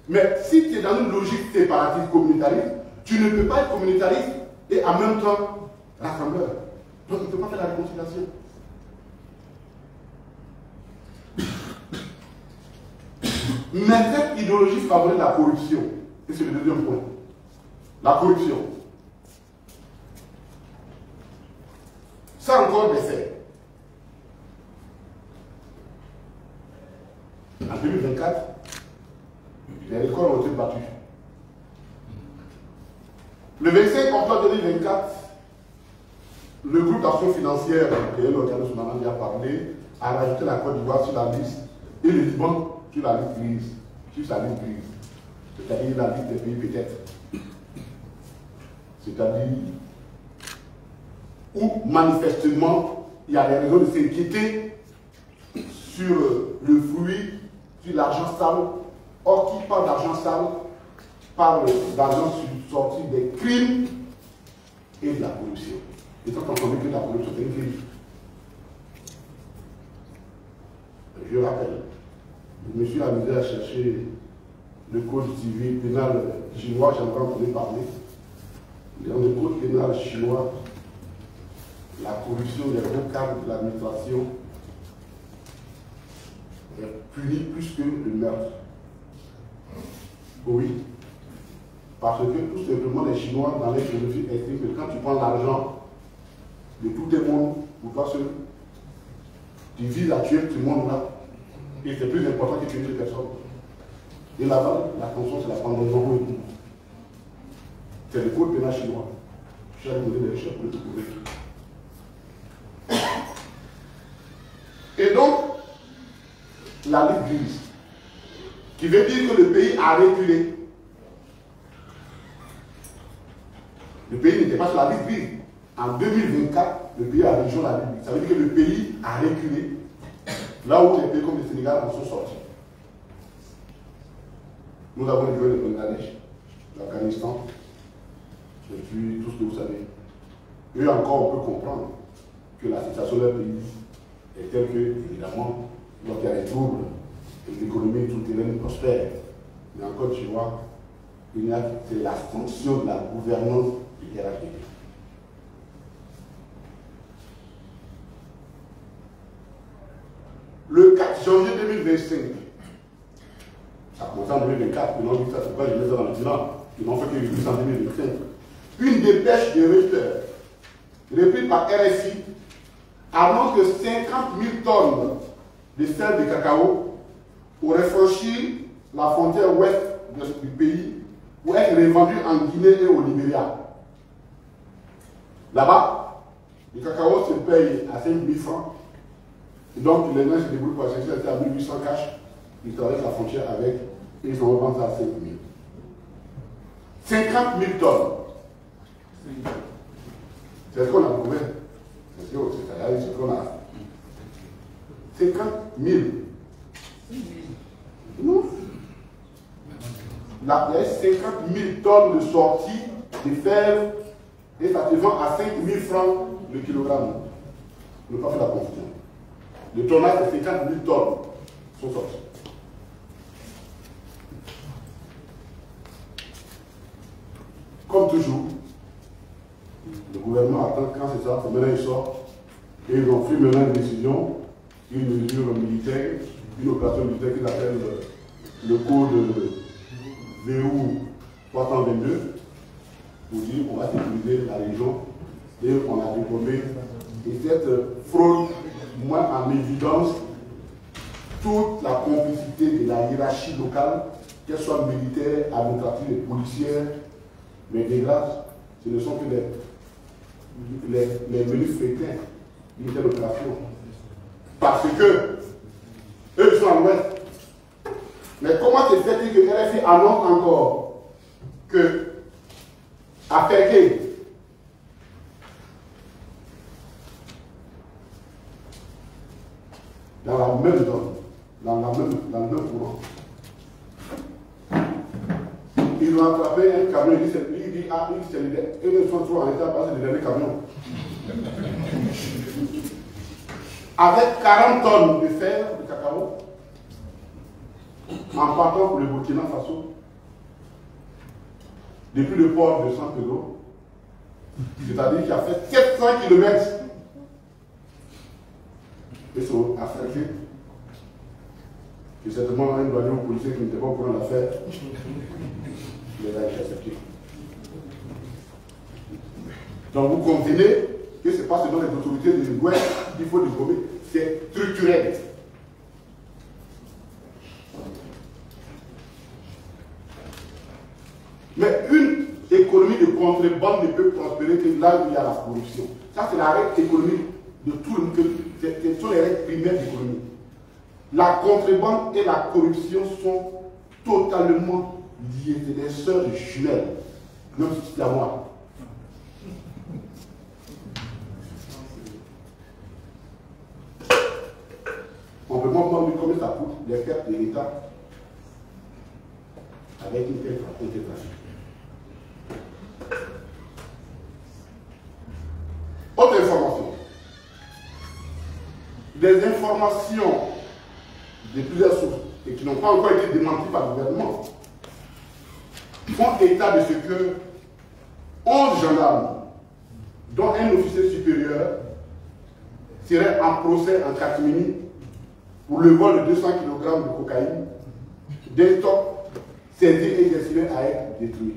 Mais si tu es dans une logique séparatiste communautariste, tu ne peux pas être communautariste et en même temps rassembleur. Donc tu ne peux pas faire la réconciliation. Mais cette idéologie favorise la corruption. Et c'est le deuxième point. La corruption. Ça encore des faits. En 2024, les records ont été battus. Le 25 octobre 2024, le groupe d'action financière, qui est l'organisme dont on a parlé, a rajouté la Côte d'Ivoire sur la liste et le Liban sur la liste grise. Sur sa liste grise. C'est-à-dire la liste des pays peut-être. C'est-à-dire où manifestement il y a des raisons de s'inquiéter sur le fruit, sur l'argent sale. Or, qui parle d'argent sale parle d'argent sorti des crimes et de la corruption. Et quand on entend que la corruption est un crime, je rappelle, je me suis amusé à chercher le code civil pénal chinois, j'aimerais entendre parler. Dans le code pénal chinois, la corruption des hauts cadres de l'administration est punie plus que le meurtre. Oui. Parce que tout simplement les Chinois dans les philosophie estiment que quand tu prends l'argent de tout le monde pour toi seul, tu vises à tuer tout le monde là. Et c'est plus important que tuer une personne. Et là-bas, la conscience, c'est la pendaison. C'est le code pénal chinois. Je suis allé donner des recherches pour le trouver. Et donc, la liste grise, qui veut dire que le pays a reculé. Le pays n'était pas sur la liste grise. En 2024, le pays a rejoint la liste grise. Ça veut dire que le pays a reculé. Là où les pays comme le Sénégal en sont sortis. Nous avons joué le Bangladesh, l'Afghanistan, et puis tout ce que vous savez. Et encore, on peut comprendre que la situation de leur pays est telle que, évidemment, lorsqu'il y a des troubles, et l'économie souterraine prospère. Mais encore, tu vois, c'est la fonction de la gouvernance du RHDP. Le 4 janvier 2025, ça commence en 2024, ils n'ont dit ça, c'est pas, je mets ça dans le bilan, ils n'ont fait que juste en 2025. Une dépêche de Reuters, reprise par RFI, annonce que 50 000 tonnes de sel de cacao auraient franchi la frontière ouest du pays pour être revendues en Guinée et au Libéria. Là-bas, le cacao se paye à 5 000 francs. Et donc, les gens se débrouillent pour chercher à 1800 cash. Ils traversent la frontière avec et ils ont revendu ça à 5 000. 50 000 tonnes. C'est ce qu'on a trouvé. C'est ce qu'on a. 50 000. Non. Là, il y a 50 000 tonnes de sortie de fèves et ça se vend à 5 000 francs le kilogramme. Ne pas faire la confusion. Le tonnage de 50 000 tonnes sont sortis. Comme toujours, le gouvernement attend quand c'est ça, maintenant il sort, et ils ont pris maintenant une décision, une mesure militaire, une opération militaire qu'ils appellent le code VU 322, pour dire qu'on va sécuriser la région, et on a diplômé Et cette fraude met en évidence toute la complicité de la hiérarchie locale, qu'elle soit militaire, administrative et policière, mais des grâces, ce ne sont que les menus fréquents d'une telle opération. Parce que eux ils sont à l'ouest. Mais comment se fait-il que RFI annonce encore que à Féké, dans la même zone, dans le même courant, ils ont attrapé un camion, il dit ah, c'est ils sont trop en état parce que c'est le dernier camion. Avec 40 tonnes de fer, de cacao, en partant pour le Burkina Faso, depuis le port de San Pedro, c'est-à-dire qu'il a fait 700 km. Ils sont affectés. Et certainement, un douanier ou policier qui n'était pas au courant de l'affaire, les a interceptés. Donc vous convenez que ce n'est pas seulement les autorités de l'Ouest qu'il faut dégommer, c'est structurel. Mais une économie de contrebande ne peut prospérer que là où il y a la corruption. Ça, c'est la règle économique de tout le monde. Ce sont les règles primaires d'économie. La contrebande et la corruption sont totalement liées. C'est des sœurs jumelles. Même si c'est à moi. On peut pas demander combien ça coûte les pertes de l'État avec une telle intégration. Autre information. Des informations de plusieurs sources et qui n'ont pas encore été démenties par le gouvernement font état de ce que 11 gendarmes, dont un officier supérieur, seraient en procès en catimini pour le vol de 200 kg de cocaïne, d'un stock saisi et destiné à être détruit.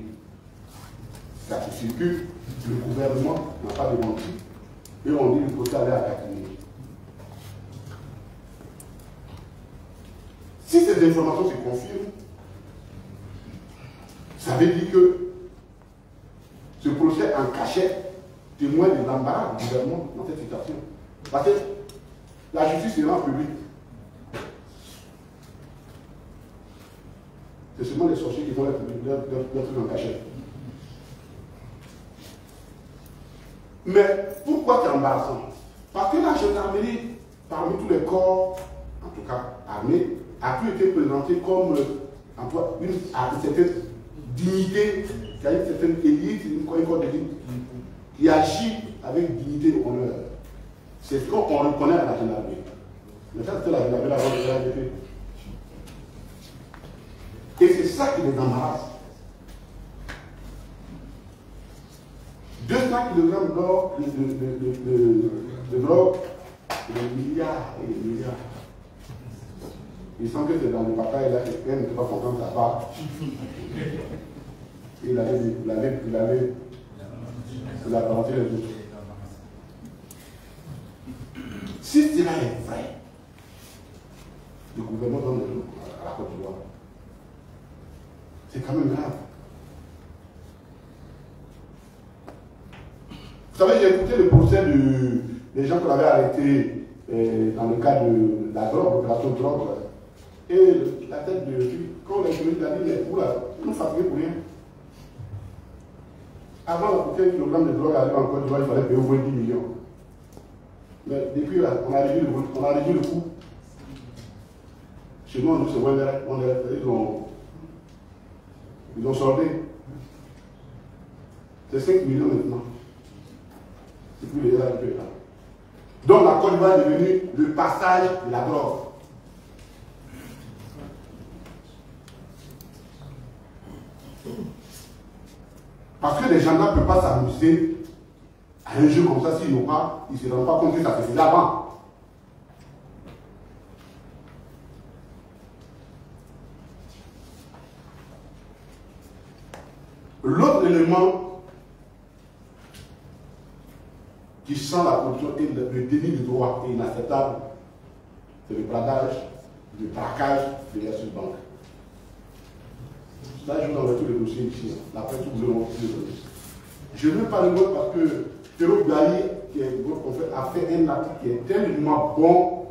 Ça qui circule, le gouvernement n'a pas démenti et on dit que le procès allait à catimini. Si ces informations se confirment, ça veut dire que ce procès en cachette témoigne de l'embarras du gouvernement dans cette situation. Parce que la justice est en public. C'est seulement les sorciers qui font leur truc en cachette. Mais pourquoi c'est embarrassant? Parce que la gendarmerie, parmi tous les corps, en tout cas armés, a pu être présenté comme une certaine dignité, qui a une certaine élite, une corps d'élite, qui agit avec dignité et honneur. C'est ce qu'on reconnaît à la gendarmerie. Mais ça, c'était la gendarmerie avant de la RDP. Et c'est ça qui les embarrasse. 200 kg d'or, de drogue, des milliards et des milliards. Il semble que c'est dans le bataille là, quelqu'un n'était pas content de sa part. Il allait la garantir les autres. Si cela est vrai, le gouvernement donne le jour à la Côte d'Ivoire. C'est quand même grave. Vous savez, j'ai écouté le procès des gens qu'on avait arrêtés dans le cas de la drogue, l'opération de drogue. Et la tête de quand les juristes a dit, mais oula, ils nous fatigués pour rien. Avant qu'un kilogramme de drogue arrive en Côte d'Ivoire, il fallait payer au moins 10 millions. Mais depuis là, on a réduit le coût. Chez nous, on dit c'est ils ont soldé. C'est 5 millions maintenant. C'est plus les RDP là. Donc la Côte d'Ivoire est devenue le passage de la drogue. Parce que les gendarmes ne peuvent pas s'amuser à un jeu comme ça s'ils n'ont pas, ils ne se rendent pas compte que ça se faisait avant. L'autre élément qui sent la corruption et le déni de droit est inacceptable, c'est le bradage, le braquage de Versus Bank. Là, je vous envoie tous les dossiers ici. La presse, vous le montrez. Je ne veux pas le mot parce que Théo Gaï, qui est votre confrère, a fait un article qui est tellement bon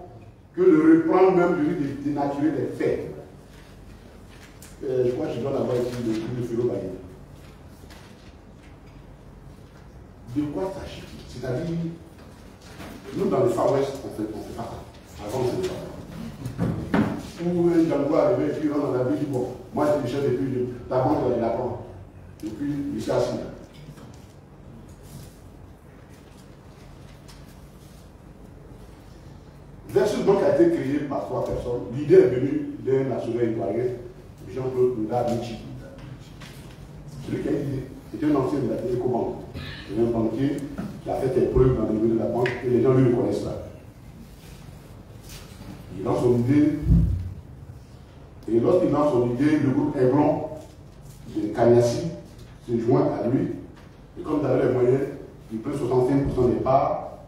que le reprendre même, je lui dénaturer les faits. Je crois que je dois l'avoir ici, le Théo Gaï. De quoi s'agit-il? C'est-à-dire, nous, dans le Far West, on ne fait pas ça. Avant, on ne faisait pas ça. Où un Django arrivé et puis il rentre dans la ville, il dit bon, moi je suis le chef depuis la banque de la banque. Et puis il s'est assis là. Versus Bank a été créé par 3 personnes. L'idée est venue d'un national ivoirien, Jean-Claude Michi. Celui qui a eu l'idée, c'était un ancien de la Télécobanque. C'est un banquier qui a fait ses preuves dans le milieu de la banque et les gens lui reconnaissent ça. Il lance son idée. Et lorsqu'il lance son idée, le groupe Aiglon de Kanyasi se joint à lui. Et comme dans les moyens, il prend 65% des parts,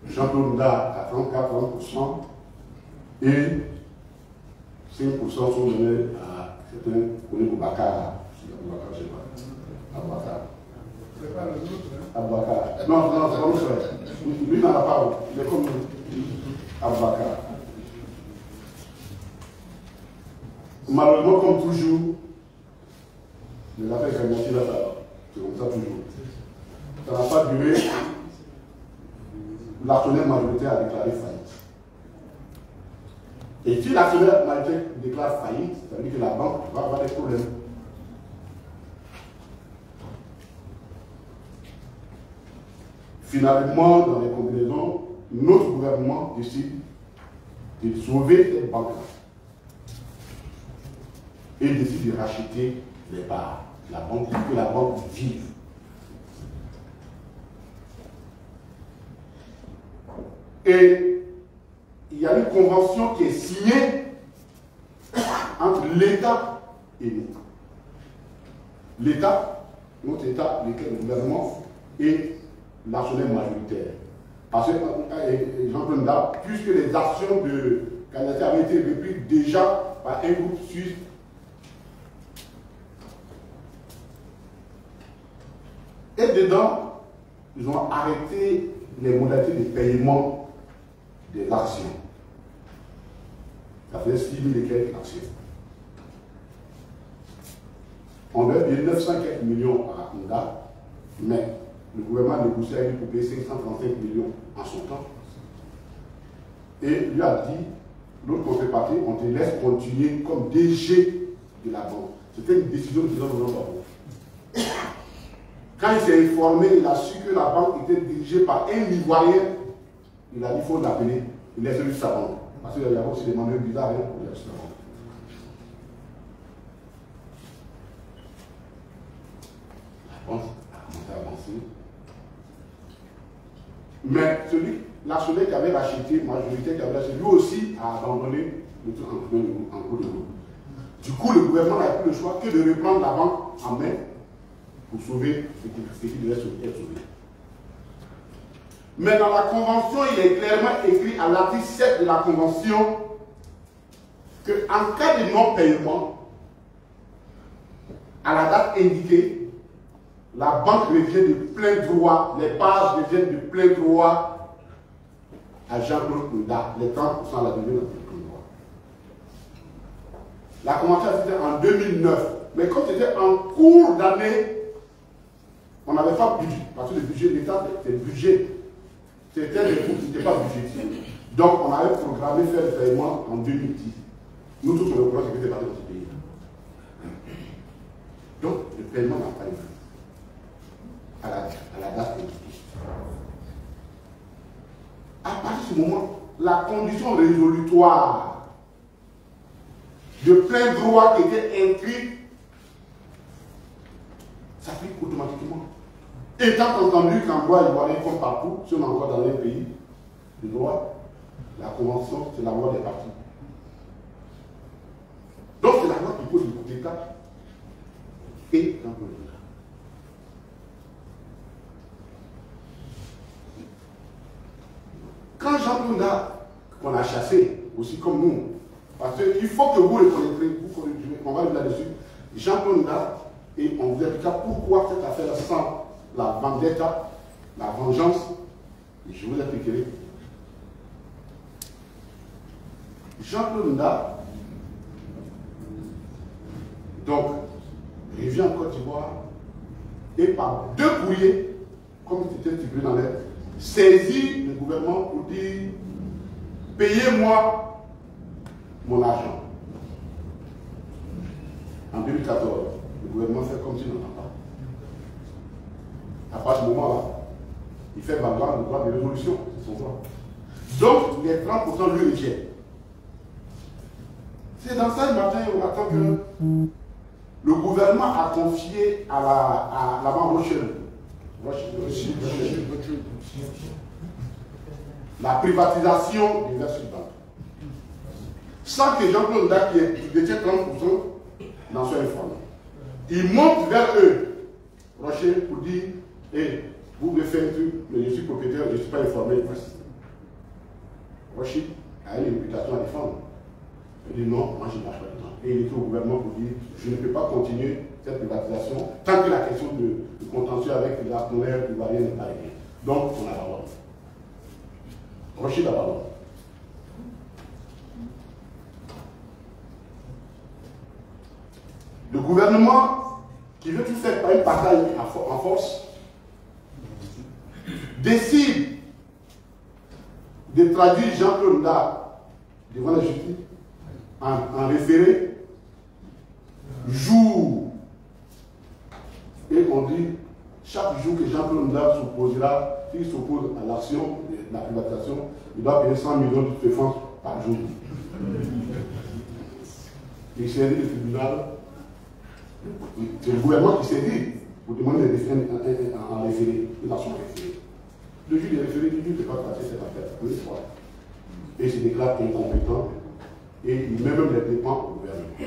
Jean-Claude Nda à 34-30%, et 5% sont donnés à certains Kone Boubacar. Je sais pas. Aboubacar. Non, c'est pas mon frère. Lui n'en a pas. Il est comme Aboubacar. Malheureusement, comme toujours, les affaires Kanyasi, là, c'est comme ça toujours. Ça n'a pas duré. L'actionnaire majoritaire a déclaré faillite. Et si l'actionnaire majoritaire déclare faillite, ça veut dire que la banque va avoir des problèmes. Finalement, dans les combinaisons, notre gouvernement décide de sauver cette banque-là. Et décide de racheter les parts. La banque, pour que la banque vive. Et il y a une convention qui est signée entre l'État et nous. L'État, notre État, le gouvernement et l'actionnaire majoritaire. Parce que, Jean-Claude Nda, puisque les actions de Kanyasi avaient été reprises déjà par un groupe suisse, et dedans, ils ont arrêté les modalités de paiement des actions. Ça fait 6 000 et quelques actions. On doit payer 900 quelques millions à Nda, mais le gouvernement a négocié avec lui pour payer 535 millions en son temps. Et lui a dit, l'autre contrepartie, on te laisse continuer comme DG de la banque. C'était une décision qu'ils ont donné par vous. Quand il s'est informé, il a su que la banque était dirigée par un Ivoirien. Il a dit qu'il faut l'appeler. Il est celui de sa banque. Parce qu'il y a aussi des mandats bizarres pour la banque. La banque a commencé à avancer. Mais l'actionnaire qui avait racheté, majoritaire qui avait racheté, lui aussi a abandonné le truc en cours de route. Du coup, le gouvernement n'a plus le choix que de reprendre la banque en main pour sauver ce qui devait être sauvé. Mais dans la convention, il est clairement écrit à l'article 7 de la convention qu'en cas de non-paiement, à la date indiquée, la banque revient de plein droit, les parts reviennent de plein droit à Jean-Claude Nda, les 30% la deviennent de plein droit. La convention c'était en 2009, mais comme c'était en cours d'année, on n'avait pas de budget, parce que le budget de l'État, c'est le budget. C'était des coûts qui n'étaient pas budgétés. Donc, on avait programmé faire le paiement en 2010. Nous tous, on le croit que c'était parti dans ce pays. Donc, le paiement n'a pas eu lieu à la date indiquée. À partir de ce moment, la condition résolutoire de plein droit qui était inscrite s'applique automatiquement. Étant entendu qu'en droit ivoirien, comme partout, si on est encore dans un pays de droit, la convention, c'est la loi des partis. Donc c'est la loi qui pose le coup d'État et dans le quand Jean-Claude qu'on a chassé, aussi comme nous, parce qu'il faut que vous reconnaîtrez, on va revenir là-dessus, Jean-Claude et on vous expliquera pourquoi cette affaire sans la vendetta, la vengeance, et je vous expliquerai. Jean-Claude Nda, donc, revient en Côte d'Ivoire et par 2 courriers, comme c'était stipulé dans l'air, saisit le gouvernement pour dire payez-moi mon argent. En 2014, le gouvernement fait comme s'il n'entend pas. À partir du moment-là, il fait valoir le droit de résolution, c'est son droit. Donc, les 30% lui retiennent. C'est dans ça, le matin, on attend que le gouvernement a confié à la banque Rothschild la privatisation des Versus Bank. Sans que Jean-Claude Nda, qui détient 30%, n'en soit informé. Il monte vers eux, Rothschild, pour dire hey, vous voulez faire un truc, mais je suis propriétaire, je ne suis pas informé. Rothschild a une réputation à défendre. Il dit non, moi je ne lâche pas dedans. Et il était au gouvernement pour dire je ne peux pas continuer cette privatisation tant que la question de contentieux avec les actionnaires ivoiriens n'est pas réglée. Donc on a l'ordre. Rothschild a l'ordre. Le gouvernement qui veut tout faire par une bataille en force décide de traduire Jean-Claude Nda devant la justice en référé, jour, et on dit chaque jour que Jean-Claude Nda s'opposera, s'il s'oppose à l'action de la privatisation, il doit payer 100 millions de défense par jour. Il saisit le tribunal, c'est le gouvernement qui saisit pour demander des défenses en référé, une action référée. Le juge des référés dit qu'il ne peut pas passer cette affaire, et il se déclare incompétent. Et il met même les dépens au gouvernement.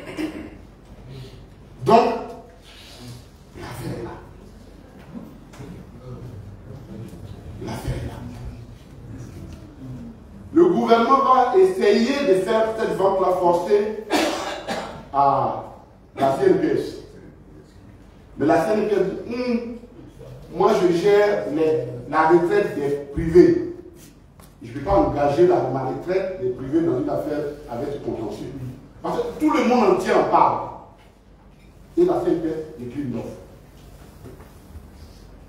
Donc, l'affaire est là. L'affaire est là. Le gouvernement va essayer de faire cette vente-là forcée à la CNPS. Mais la CNPS dit, moi je gère la retraite des privés. Je ne peux pas engager ma retraite des privés dans une affaire avec ce contentieux. Parce que tout le monde entier en parle. Et la CNPS écrit une offre.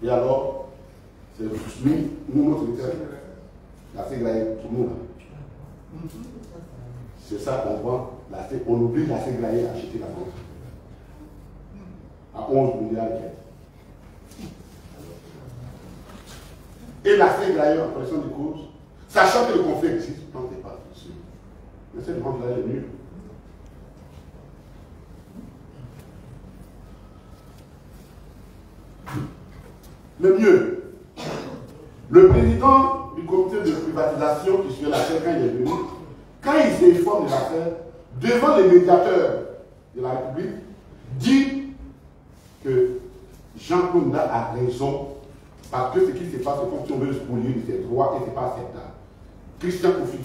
Et alors, c'est nous, notre retraite, la CGRAE pour nous là. C'est ça qu'on voit, on oblige la CGRAE à acheter la compte. À 11 milliards de. Et la CGRAE en pression de cause, sachant que le conflit existe, on n'est pas dessus. Mais cette vente-là est mieux. Le mieux, le président du comité de privatisation qui suit l'affaire quand il est venu, quand il s'informe de l'affaire, devant les médiateurs de la République, dit que Jean-Claude Nda a raison parce que ce qui se passe, c'est comme si on veut le spolier de ses droits et ce n'est pas acceptable. Christian Kofi,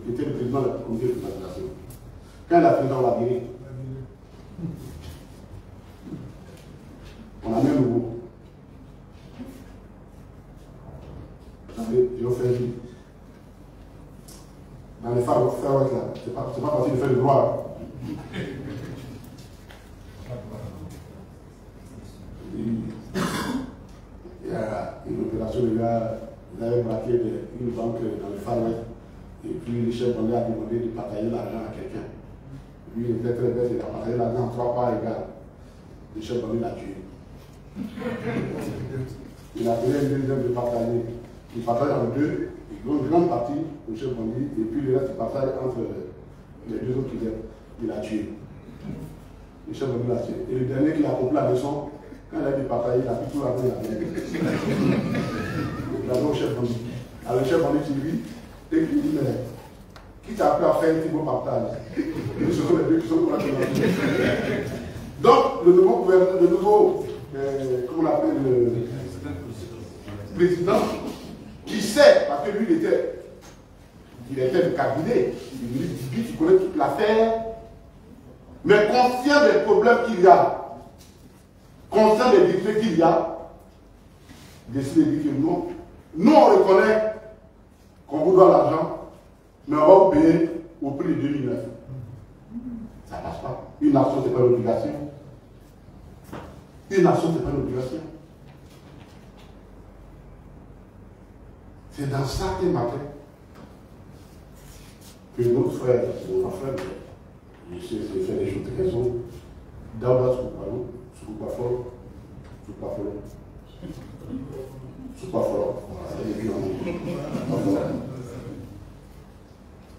qui était le président de la comité de privatisation, quand il a fait dans la mairie, on a mis un nouveau. Je vais faire vite. Dans les phares, c'est pas facile de faire le droit. Il y a une opération, les gars, ils avaient braqué une banque dans le Far West. Et puis le chef bandit a demandé de partager l'argent à quelqu'un. Lui, il était très bête, il a partagé l'argent en 3 parts égales. Le chef bandit l'a tué. Il a donné une deuxième de partager. Il partage en 2, il donne une grande partie au chef bandit, et puis le reste il partage entre les 2 autres qui viennent. Il l'a tué. Le chef bandit l'a tué. Et le dernier qui a compris la leçon, quand il a dit partager, il a pris tout l'argent, il a donné. Il a donné au chef bandit. Alors le chef bandit suivi, et puis il dit, mais qui t'a appris à faire un petit beau partage? Et ce sont les 2 qui sont pour la finance. Donc, le nouveau gouverneur, le nouveau, comment on l'appelle, le président, qui sait, parce parce que lui, il était le cabinet, il connaît toute l'affaire, mais conscient des problèmes qu'il y a, conscient des difficultés qu'il y a, décide de dire que non. Nous, on reconnaît qu'on vous doit l'argent, mais on va vous payer au prix de 2009. Ça ne passe pas. Une nation, ce n'est pas une obligation. Une nation, ce n'est pas une obligation. C'est dans ça qu'est matin que notre frère, je sais, c'est fait des choses très raison. D'abord,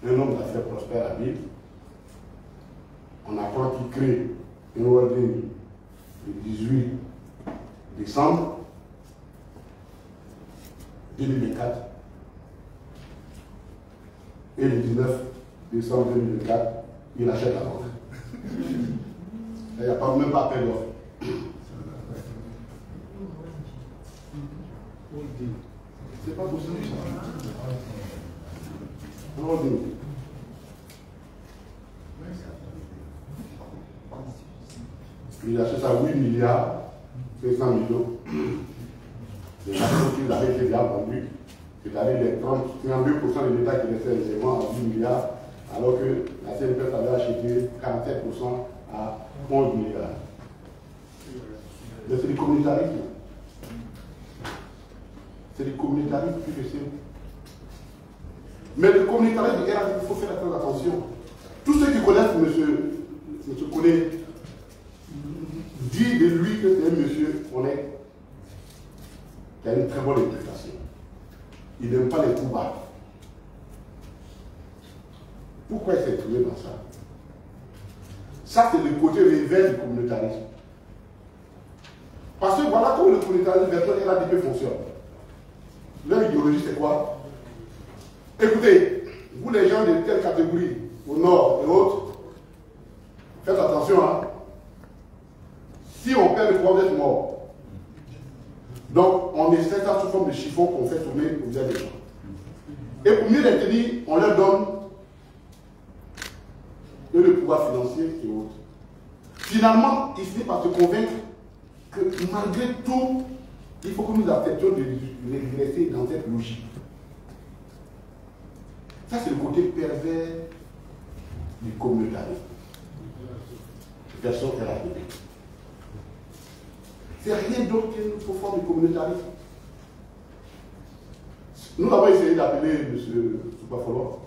un homme d'affaires prospère à Ville. On apprend qu'il crée une holding le 18 décembre 2004 et le 19 décembre 2004, il achète la banque. Il n'y a pas même pas appel d'offre. C'est pas possible ça. Il achète à 8 milliards 500 millions. Les actions qu'il avait été bien vendues, c'est-à-dire les 32% de l'État qui restait éléments à 8 milliards, alors que la CNPS avait acheté 47% à 11 milliards. Mais c'est du communautarisme. C'est du communautarisme plus que c'est. Mais le communautarisme, il faut faire très attention. Tous ceux qui connaissent M. Koné disent de lui que c'est un monsieur honnête, qui a une très bonne réputation. Il n'aime pas les coups bas. Pourquoi il s'est trouvé dans ça? Ça, c'est le côté révèle du communautarisme. Parce que voilà comment le communautarisme version RADP fonctionne. Leur idéologie, c'est quoi? Écoutez, vous les gens de telle catégorie, au nord et autres, faites attention, hein. Si on perd le pouvoir, vous êtes mort. Donc, on essaie ça sous forme de chiffon qu'on fait tourner au visage des gens. Et pour mieux les tenir, on leur donne le pouvoir financier et autres. Finalement, il finit par se convaincre que malgré tout, il faut que nous acceptions de régresser dans cette logique. Ça, c'est le côté pervers du communautarisme. Version RADP. C'est rien d'autre qu'une forme de communautarisme. Nous avons essayé d'appeler M. Soupafolo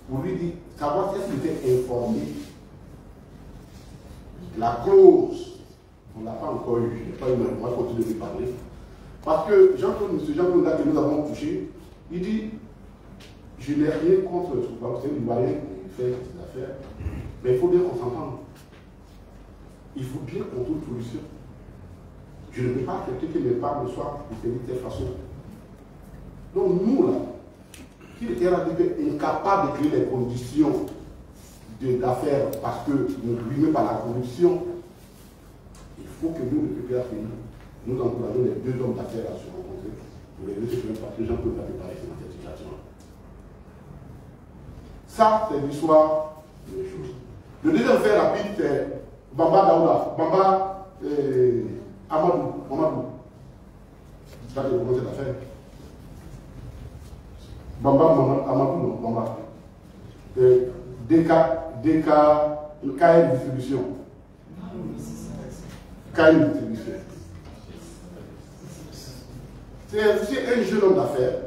pour lui dire, savoir si il était informé. La clause, on n'a pas encore eu, je n'ai pas eu, mais on va continuer de lui parler. Parce que M. Jean-Claude que nous avons touché, il dit, je n'ai rien contre Soupafolo, c'est l'Ivoirien qui fait ses affaires, mais il faut bien qu'on s'entende. Il faut bien qu'on trouve une solution. Je ne peux pas accepter que mes parents soient détenus de cette façon. Donc nous, là, si le RADP est incapable de créer les conditions d'affaires parce que nous ruinons par la corruption, il faut que nous, le PPA, nous encourageons les deux hommes d'affaires à se rencontrer pour les laisser parce que les gens peuvent pas préparer dans cette situation-là. Ça, c'est l'histoire des choses. Le deuxième fait rapide, c'est Bamba Daouda, Bamba Amadou. Ça, j'ai commencé cette affaire. Bamba Amadou, non, Bamba. KM Distribution. KM Distribution. C'est un jeune homme d'affaires.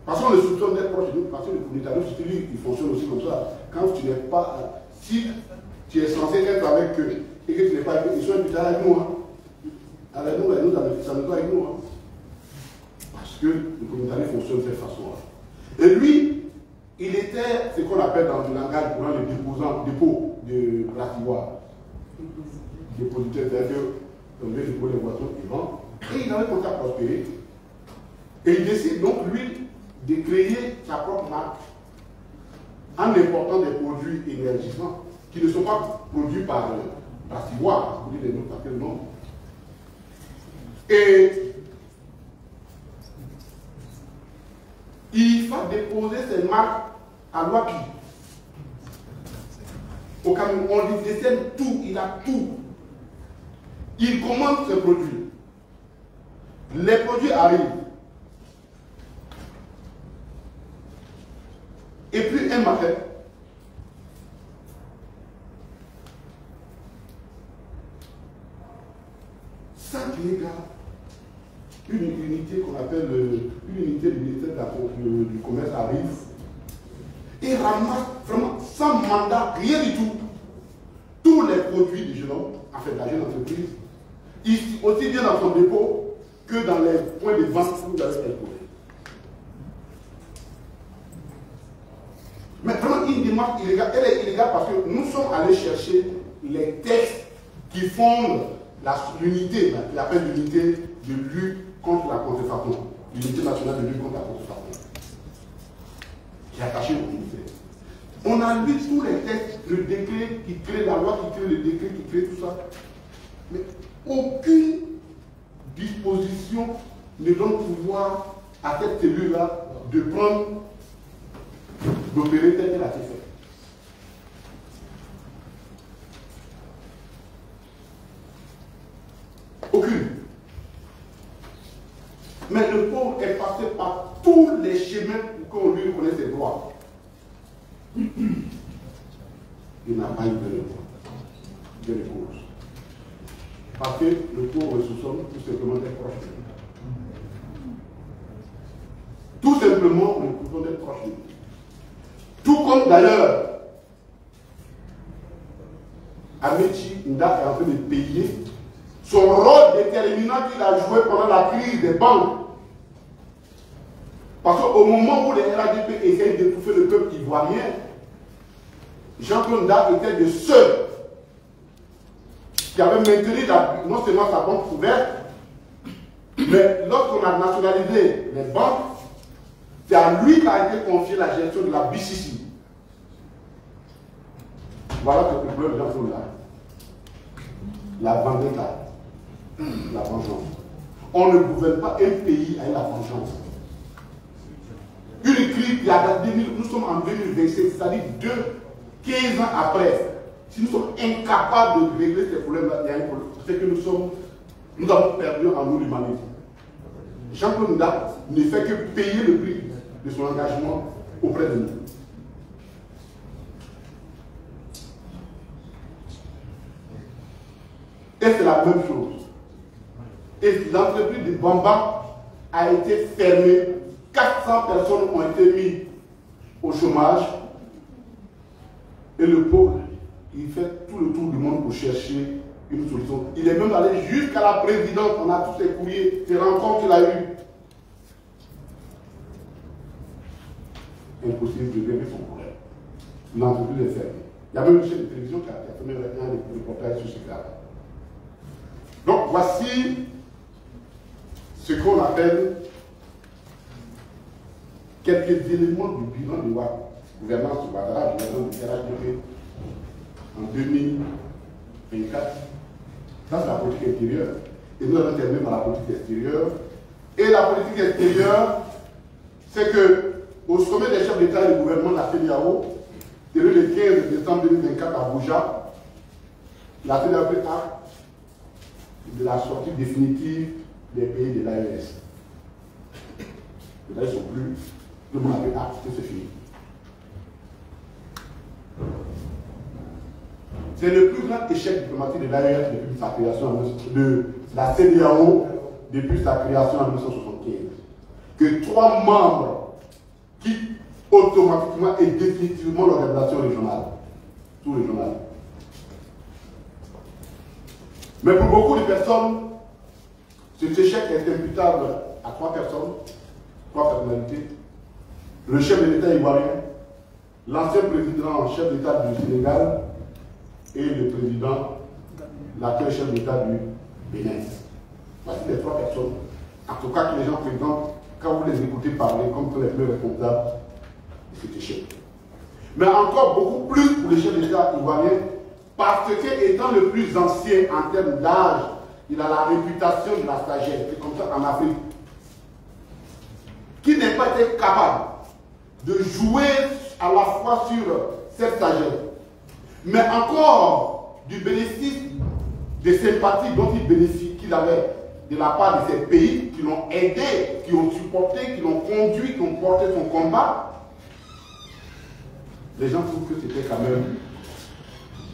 Parce qu'on le soupçonne d'être proche de nous, parce que le communautarisme, il fonctionne aussi comme ça. Quand tu n'es pas. Si tu es censé être avec eux et que tu n'es pas avec eux, ils sont invités avec nous. Hein. Avec nous, ça nous doit avec nous. Hein. Parce que le communautarisme fonctionne de cette façon-là. Et lui, il était ce qu'on appelle dans le langage courant le dépôt de Brativoire. Dépositeur, c'est-à-dire qu'on veut déposer les boissons, il vend. Et il avait commencé à prospérer. Et il décide donc, lui, de créer sa propre marque en important des produits énergisants qui ne sont pas produits par Brativoire, pour dire les noms, parce que non. Et il va déposer ses marques à Louaki. Au Cameroun, on lui décerne tout, il a tout. Il commande ses produits. Les produits arrivent. Et puis un matin, une unité qu'on appelle une unité du ministère du commerce arrive et ramasse vraiment sans mandat, rien du tout, tous les produits du jeune homme, en fait de la jeune entreprise, ici, aussi bien dans son dépôt que dans les points de vente où vous avez exposé. Mais vraiment une démarche illégale, elle est illégale parce que nous sommes allés chercher les textes qui fondent l'unité, qu'il appelle l'unité de lutte contre la contrefaçon, l'unité nationale de lutte contre la contrefaçon, qui est attachée au ministère. On a lu tous les textes, le décret qui crée la loi, qui crée le décret, qui crée tout ça. Mais aucune disposition ne donne pouvoir à cette cellule-là de prendre, d'opérer tel qu'elle a été faite. Aucune. Mais le pauvre est passé par tous les chemins pour qu'on lui reconnaisse ses droits. Il n'a pas eu de recours. Parce que le pauvre soupçonne tout simplement d'être proche de lui. Tout simplement, nous pouvons être proche de lui. Tout comme d'ailleurs, Amechi Nda est en train de payer son rôle déterminant qu'il a joué pendant la crise des banques. Parce qu'au moment où les RADP essaient d'étouffer le peuple ivoirien, Jean-Claude Nda était de ceux qui avaient maintenu non seulement sa banque ouverte, mais lorsqu'on a nationalisé les banques, c'est à lui qu'a été confiée la gestion de la BCC. Voilà le problème de Jean-Claude Nda. La vendetta. La vengeance. On ne gouverne pas un pays avec la vengeance. Une crise qui a daté, nous sommes en 2027, c'est-à-dire 15 ans après. Si nous sommes incapables de régler ces problèmes-là, il y a un problème. C'est que nous avons perdu en nous l'humanité. Jean-Claude Nda ne fait que payer le prix de son engagement auprès de nous. Et c'est la même chose. Et l'entreprise de Bamba a été fermée. 400 personnes ont été mises au chômage. Et le pauvre, il fait tout le tour du monde pour chercher une solution. Il est même allé jusqu'à la présidence. On a tous ses courriers, ses rencontres qu'il a eues. Impossible de régler son problème. L'entreprise est fermée. Il y a même une chaîne de télévision qui a fait un reportage sur ce cas. Donc voici ce qu'on appelle quelques éléments du bilan de la gouvernance du Ouattara, du RHDP en 2024. Ça, c'est la politique intérieure. Et nous allons terminer par la politique extérieure. Et la politique extérieure, c'est que au sommet des chefs d'État et de gouvernement de la CEDEAO, tenu le 15 décembre 2024 à Abuja, la CEDEAO a pris acte de la sortie définitive des pays de l'AES. Là, ils ne sont plus. Tout le monde a pris acte que c'est fini. C'est le plus grand échec diplomatique de l'AES depuis sa création de la CEDEAO depuis sa création en 1975. Que 3 membres quittent automatiquement et définitivement l'organisation régionale. Tout régional. Mais pour beaucoup de personnes, cet échec est imputable à 3 personnes, 3 personnalités. Le chef de l'État ivoirien, l'ancien président chef d'État du Sénégal et le président, l'actuel chef d'État du Bénin. Voici les 3 personnes. En tout cas, que les gens présentent, quand vous les écoutez parler, comme tous les plus responsables de cet échec. Mais encore beaucoup plus pour le chef d'État ivoirien, parce que étant le plus ancien en termes d'âge il a la réputation de la sagesse, c'est comme ça en Afrique, qui n'est pas été capable de jouer à la fois sur cette sagesse, mais encore du bénéfice des sympathies dont il bénéficie, qu'il avait de la part de ces pays qui l'ont aidé, qui ont supporté, qui l'ont conduit, qui ont porté son combat. Les gens trouvent que c'était quand même,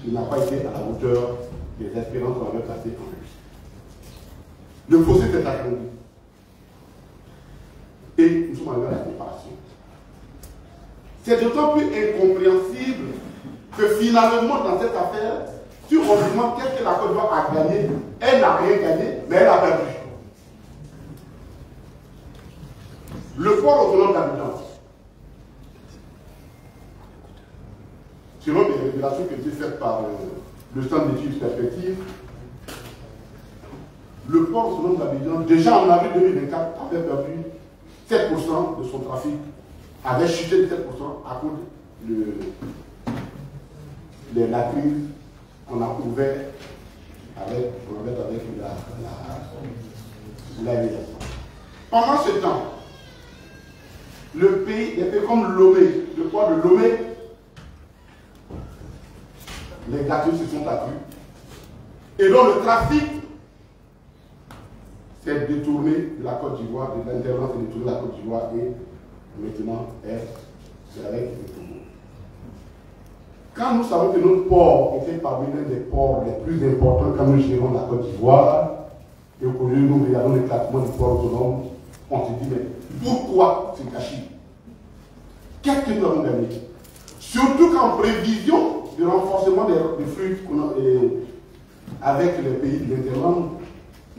il n'a pas été à la hauteur des espérances qu'on avait placées en lui. Le fossé s'est agrandi. Et nous sommes arrivés à la séparation. C'est d'autant plus incompréhensible que finalement, dans cette affaire, sur on se demande qu'est-ce que la Côte d'Ivoire a gagné. Elle n'a rien gagné, mais elle a perdu. Le port autonome d'Abidjan, selon les révélations qui ont été faites par le Centre d'études perspectives, le port autonome d'Abidjan, déjà en avril 2024, avait perdu 7% de son trafic, avait chuté de 7% à cause de la crise qu'on a ouvert avec l'aviation. Pendant ce temps, les pays comme Lomé, le port de Lomé, les gâteaux se sont accrus. Et donc le trafic s'est détourné de la Côte d'Ivoire, de l'intervention s'est détourné de la Côte d'Ivoire et maintenant c'est avec le Togo. Quand nous savons que notre port était parmi l'un des ports les plus importants quand nous gérons la Côte d'Ivoire, et au lieu nous regardons l'éclatement du port autonome, on se dit, mais pourquoi ce gâchis? Qu'est-ce que nous avons gagné? Surtout qu'en prévision du renforcement des flux avec les pays de l'Interland,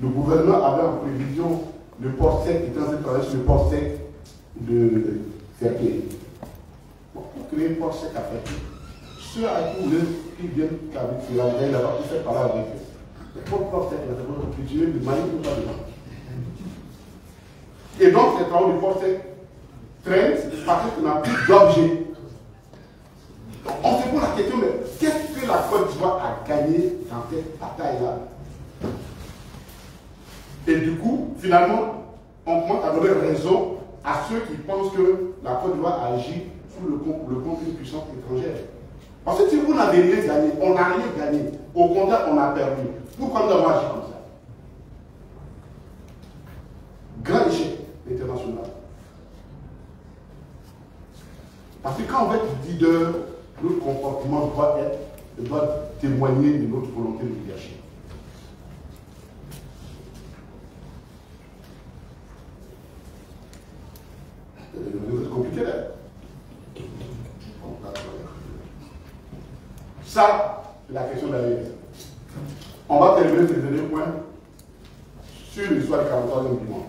le gouvernement avait en prévision le port sec, qui était en train de travailler sur le port sec de Ferté. Bon, pour créer le port sec à Ferté, ceux à qui viennent avec la veille là-bas, ils font parler avec eux. Le port sec, là, c'est pour cultiver du maïs ou pas dedans. Et donc, les travaux du port sec traînent parce qu'on n'a plus d'objets. On se pose la question, mais qu'est-ce que la Côte d'Ivoire a gagné dans cette bataille-là? Et du coup, finalement, on commence à donner raison à ceux qui pensent que la Côte d'Ivoire agit sous le compte d'une puissance étrangère. Parce que si vous n'avez rien gagné, on n'a rien gagné. Au contraire, on a perdu. Pourquoi nous avons agi comme ça? Grand échec international. Parce que quand on va être leader, notre comportement doit témoigner de notre volonté de leadership. C'est compliqué là. Ça, c'est la question de la vie. On va terminer ces derniers points sur l'histoire du 43e du mois.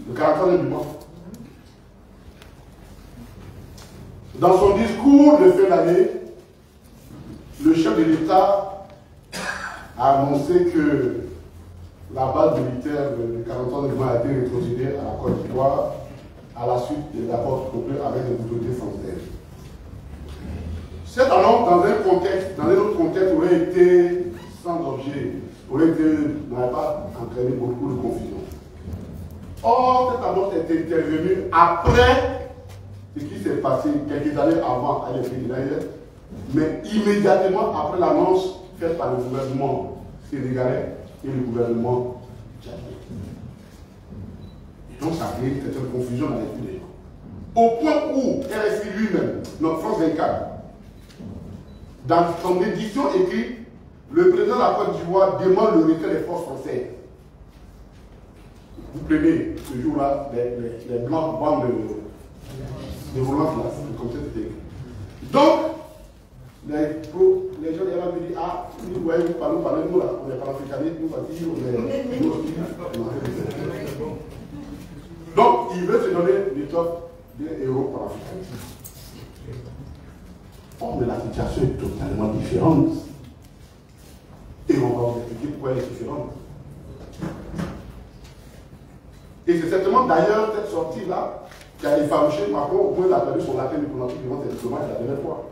Le 43e du mois. Dans son discours de fin d'année, le chef de l'État a annoncé que la base militaire de 43e du mois a été rétrocédée à la Côte d'Ivoire à la suite des accords conclus avec les autorités françaises. Cette annonce, dans un autre contexte, aurait été sans objet, n'aurait pas entraîné beaucoup de confusion. Or, cette annonce est intervenue après ce qui s'est passé quelques années avant à l'effet de l'Aïe, mais immédiatement après l'annonce faite par le gouvernement sénégalais et le gouvernement tchadien. Donc ça a créé une certaine confusion dans l'esprit des gens. Au point où RFI lui-même, notre France 24, dans son édition écrite, le président de la Côte d'Ivoire demande le retrait des forces françaises. Vous prenez ce jour-là les blancs bandes de volants là, comme ça c'était écrit. Donc, les gens là me disent, ah, vous voyez, vous parlez de nous là, on est panafricanistes, nous aussi, nous aussi. Donc, il veut se donner l'étoffe des héros panafricanistes. Or, mais la situation est totalement différente. Et on va vous expliquer pourquoi elle est différente. Et c'est certainement d'ailleurs cette sortie-là qui a effarouché Macron au point d'avoir perdu son latin diplomatique devant ses diplomates la dernière fois.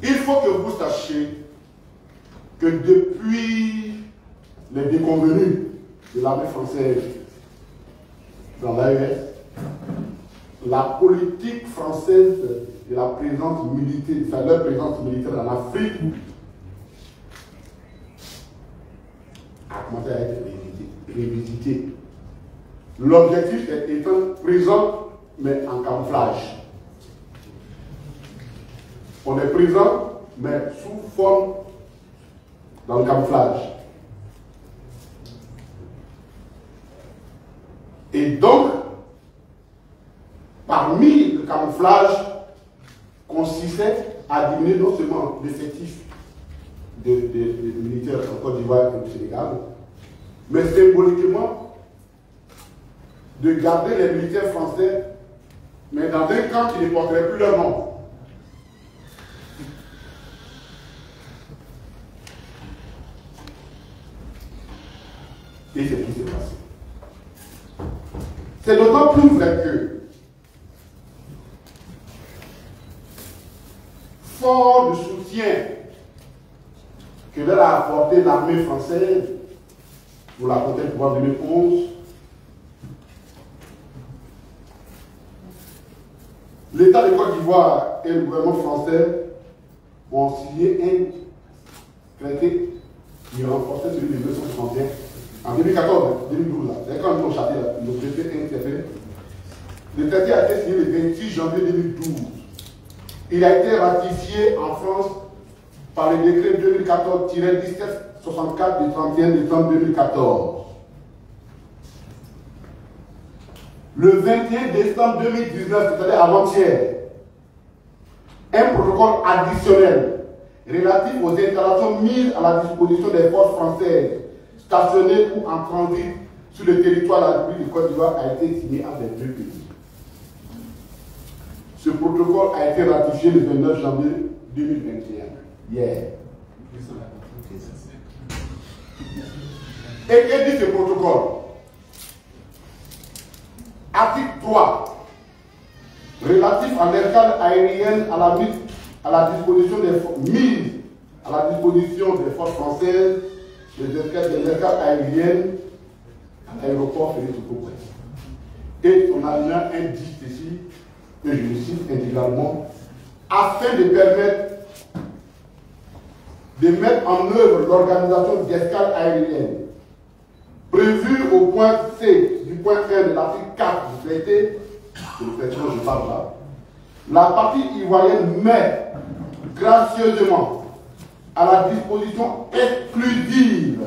Il faut que vous sachiez que depuis les déconvenus de l'armée française dans l'AES, la politique française de la présence militaire, enfin leur présence militaire en Afrique a commencé à être révisitée. L'objectif est étant présent, mais en camouflage. On est présent, mais sous forme dans le camouflage. Et donc, parmi le camouflage, consistait à diminuer non seulement l'effectif des militaires en Côte d'Ivoire et au Sénégal, mais symboliquement de garder les militaires français, mais dans un camp qui ne porterait plus leur nom. Et c'est ce qui s'est passé. C'est d'autant plus vrai que, fort du soutien que leur a apporté l'armée française pour la conquête du pouvoir en 2011, l'État de Côte d'Ivoire et le gouvernement français ont signé un traité qui renforçait celui de 1961 en 2014, 2012. C'est quand nous avons chaté le traité interféré. Le traité a été signé le 26 janvier 2012. Il a été ratifié en France par le décret 2014-1764 du 31 décembre 2014. Le 21 décembre 2019, c'est-à-dire avant-hier, un protocole additionnel relatif aux installations mises à la disposition des forces françaises stationnées ou en transit sur le territoire de la République de Côte d'Ivoire a été signé avec les deux pays. Ce protocole a été ratifié le 29 janvier 2021, hier. Et que dit ce protocole? Article 3, relatif à l'escale aérienne à la disposition des forces françaises, les escales aériennes à l'aéroport Félix Houphouët. Et on a bien indiqué ici, que je le cite intégralement, afin de permettre de mettre en œuvre l'organisation d'escale aérienne prévue au point C du point 1 de l'article 4 du traité, c'est le traité dont je parle là, la partie ivoirienne met gracieusement à la disposition exclusive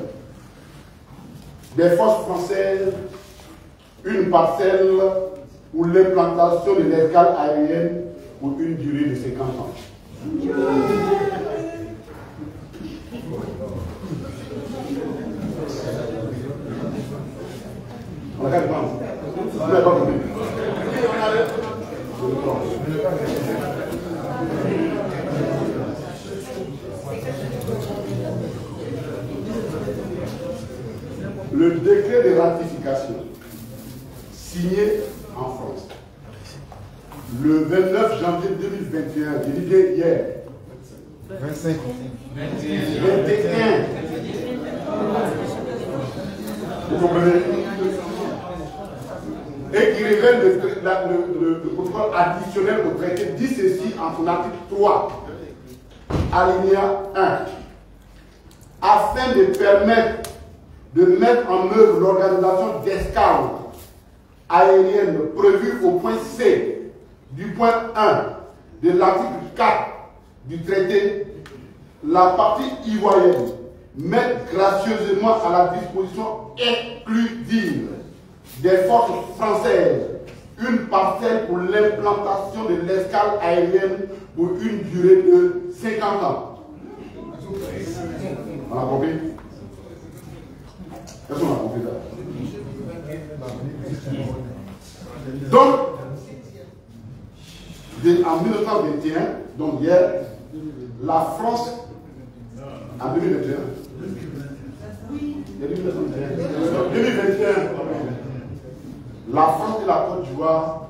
des forces françaises une parcelle pour l'implantation de l'escale aérienne pour une durée de 50 ans. On regarde pas. Vous n'avez pas compris. Le décret de ratification signé en France le 29 janvier 2021, je dis bien hier, 25. 21. Vous comprenez? Et qui révèle le protocole additionnel au traité dit ceci en son article 3, alinéa 1, afin de permettre de mettre en œuvre l'organisation d'escale aérienne prévue au point C du point 1 de l'article 4 du traité, la partie ivoirienne met gracieusement à la disposition exclusive des forces françaises une parcelle pour l'implantation de l'escale aérienne pour une durée de 50 ans. On a compris? Est-ce qu'on a compris ça? Donc, en 1921, donc hier, la France, en 2021, 2021, la France et la Côte d'Ivoire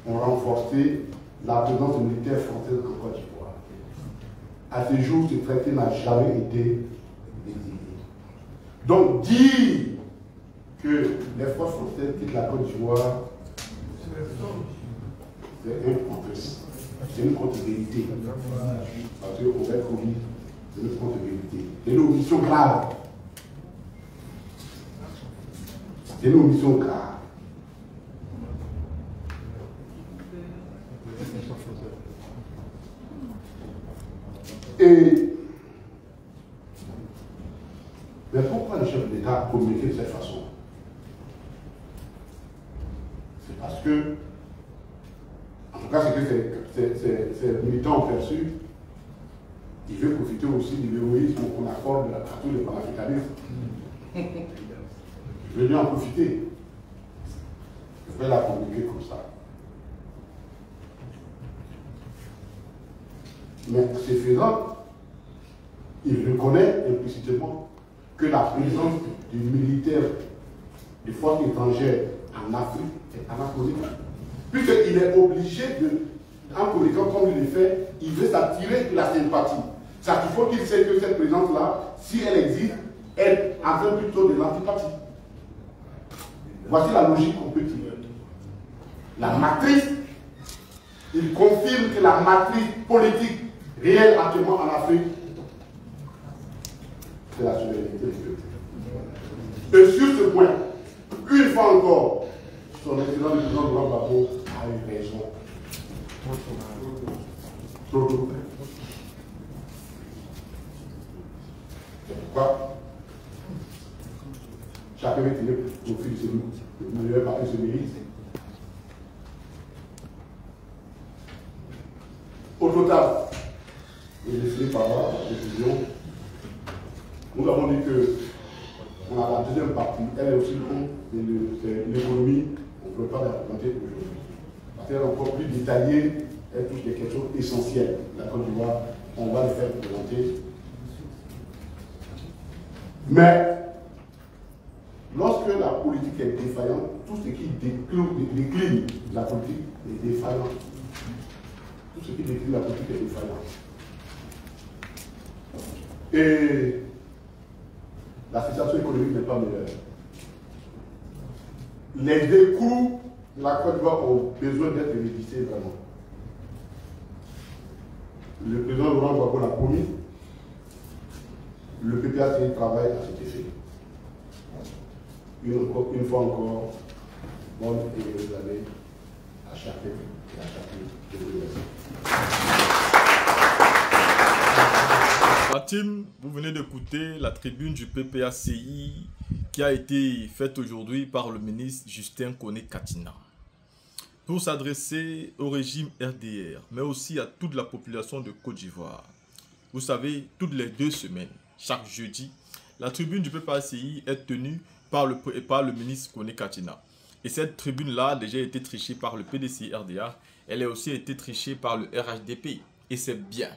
ont renforcé la présence militaire française en Côte d'Ivoire. à ce jour, ce traité n'a jamais été exécuté. Donc, dire que les forces françaises quittent la Côte d'Ivoire, c'est une contre-vérité. Parce qu'on va être commis, c'est une contre-vérité. C'est une omission grave. C'est une omission grave. Mais pourquoi le chef d'État a communiqué de cette façon? C'est parce que, en tout cas, c'est que ces militants ont perçu, il veut profiter aussi du héroïsme qu'on accorde à tous les panafricanistes. Il veut bien en profiter. Il veut la communiquer comme ça. Mais c'est faisant, il reconnaît implicitement que la présence des militaires des forces étrangères en Afrique est anachronique. Puisqu'il est obligé de, en communiquant comme il le fait, il veut s'attirer la sympathie. Ça, il faut qu'il sait que cette présence-là, si elle existe, elle entraîne plutôt de l'antipathie. Voici la logique qu'on peut tirer. La matrice, il confirme que la matrice politique réelle actuellement en Afrique, c'est la souveraineté du peuple. Et sur ce point, une fois encore, son excellent le président Laurent Gbagbo a eu raison. Trop tôt. C'est pourquoi chacun est tiré au fil de ses limites. Le meilleur parti se mérite. Au total, et je finis par là, la décision, nous avons dit que on a la deuxième partie, elle est aussi c'est l'économie, on ne peut pas la présenter aujourd'hui. Parce qu'elle est encore plus détaillée, elle touche des questions essentielles. La Côte d'Ivoire, on va le faire présenter. Mais, lorsque la politique est défaillante, tout ce qui décline la politique est défaillant. Tout ce qui décline la politique est défaillant. Et la situation économique n'est pas meilleure. Les écrous de la Côte d'Ivoire ont besoin d'être révisés vraiment. Le président Laurent Gbagbo l'a promis. Le PPACI travaille à cet effet. Une fois encore, bonne et heureuse année à chacun et à chacune de vous. Fatim, vous venez d'écouter la tribune du PPACI qui a été faite aujourd'hui par le ministre Justin Koné-Katina pour s'adresser au régime RDR, mais aussi à toute la population de Côte d'Ivoire. Vous savez, toutes les 2 semaines, chaque jeudi, la tribune du PPACI est tenue par le ministre Koné-Katina. Et cette tribune-là a déjà été trichée par le PDCI RDA, elle a aussi été trichée par le RHDP. Et c'est bien.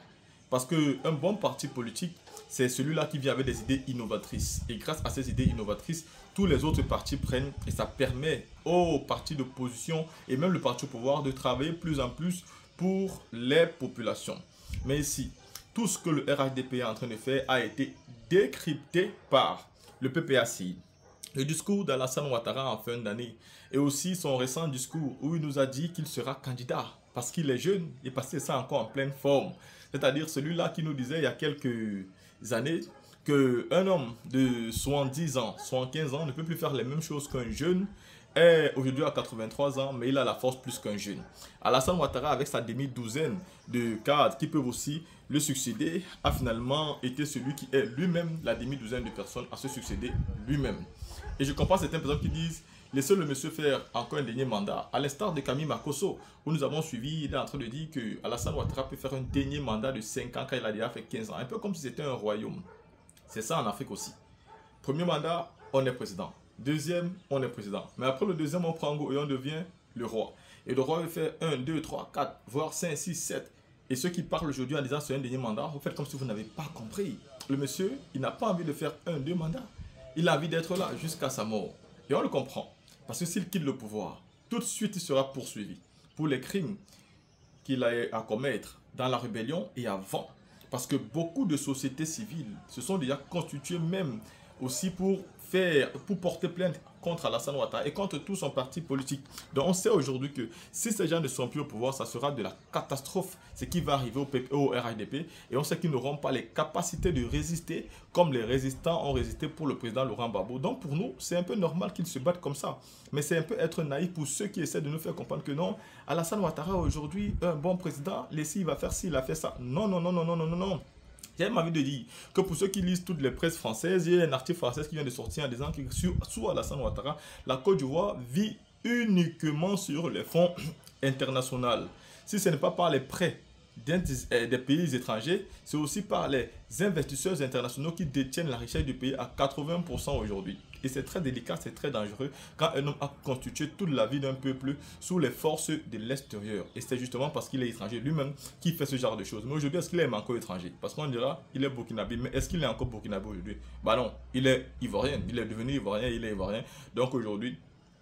Parce qu'un bon parti politique, c'est celui-là qui vient avec des idées innovatrices. Et grâce à ces idées innovatrices, tous les autres partis prennent et ça permet aux partis d'opposition et même le parti au pouvoir de travailler plus en plus pour les populations. Mais ici, tout ce que le RHDP est en train de faire a été décrypté par le PPACI. Le discours d'Alassane Ouattara en fin d'année et aussi son récent discours où il nous a dit qu'il sera candidat parce qu'il est jeune et parce que c'est encore en pleine forme. C'est-à-dire celui-là qui nous disait il y a quelques années qu'un homme de 70 ans, 75 ans ne peut plus faire les mêmes choses qu'un jeune est aujourd'hui à 83 ans, mais il a la force plus qu'un jeune. Alassane Ouattara, avec sa demi-douzaine de cadres qui peuvent aussi le succéder, a finalement été celui qui est lui-même la demi-douzaine de personnes à se succéder lui-même. Et je comprends certaines personnes qui disent laissez le monsieur faire encore un dernier mandat. À l'instar de Camille Makosso, où nous avons suivi, il est en train de dire que Alassane Ouattara peut faire un dernier mandat de 5 ans quand il a déjà fait 15 ans. Un peu comme si c'était un royaume. C'est ça en Afrique aussi. Premier mandat, on est président. Deuxième, on est président. Mais après le deuxième, on prend go et on devient le roi. Et le roi veut faire 1, 2, 3, 4, voire 5, 6, 7. Et ceux qui parlent aujourd'hui en disant c'est un dernier mandat, vous faites comme si vous n'avez pas compris. Le monsieur, il n'a pas envie de faire 1, 2 mandats. Il a envie d'être là jusqu'à sa mort. Et on le comprend. Parce que s'il quitte le pouvoir, tout de suite il sera poursuivi pour les crimes qu'il a à commettre dans la rébellion et avant. Parce que beaucoup de sociétés civiles se sont déjà constituées même aussi pour porter plainte contre Alassane Ouattara et contre tout son parti politique. Donc on sait aujourd'hui que si ces gens ne sont plus au pouvoir, ça sera de la catastrophe, ce qui va arriver au RHDP, et on sait qu'ils n'auront pas les capacités de résister comme les résistants ont résisté pour le président Laurent Gbagbo. Donc pour nous, c'est un peu normal qu'ils se battent comme ça. Mais c'est un peu être naïf pour ceux qui essaient de nous faire comprendre que non, Alassane Ouattara aujourd'hui, un bon président, laissez, il va faire ci, il a fait ça. Non, non, non, non, non, non, non, non. J'ai envie de dire que pour ceux qui lisent toutes les presses françaises, il y a un article français qui vient de sortir en disant que sous Alassane Ouattara, la Côte d'Ivoire vit uniquement sur les fonds internationaux. Si ce n'est pas par les prêts des pays étrangers, c'est aussi par les investisseurs internationaux qui détiennent la richesse du pays à 80% aujourd'hui. Et c'est très délicat, c'est très dangereux quand un homme a constitué toute la vie d'un peuple sous les forces de l'extérieur. Et c'est justement parce qu'il est étranger lui-même qui fait ce genre de choses. Mais aujourd'hui, est-ce qu'il est encore étranger? Parce qu'on dira, il est burkinabé, mais est-ce qu'il est encore burkinabé aujourd'hui? Bah non, il est ivoirien, il est devenu ivoirien, il est ivoirien. Donc aujourd'hui,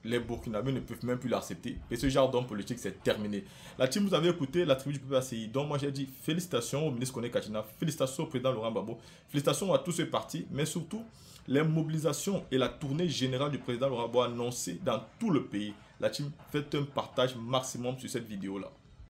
les Burkinabés ne peuvent même plus l'accepter. Et ce genre d'homme politique, c'est terminé. La team, vous avez écouté la tribu du PPACI. Donc moi, j'ai dit félicitations au ministre Koné Katina, félicitations au président Laurent Gbagbo, félicitations à tous ces partis, mais surtout, les mobilisations et la tournée générale du président Laurent Gbagbo annoncée dans tout le pays. La team, faites un partage maximum sur cette vidéo-là.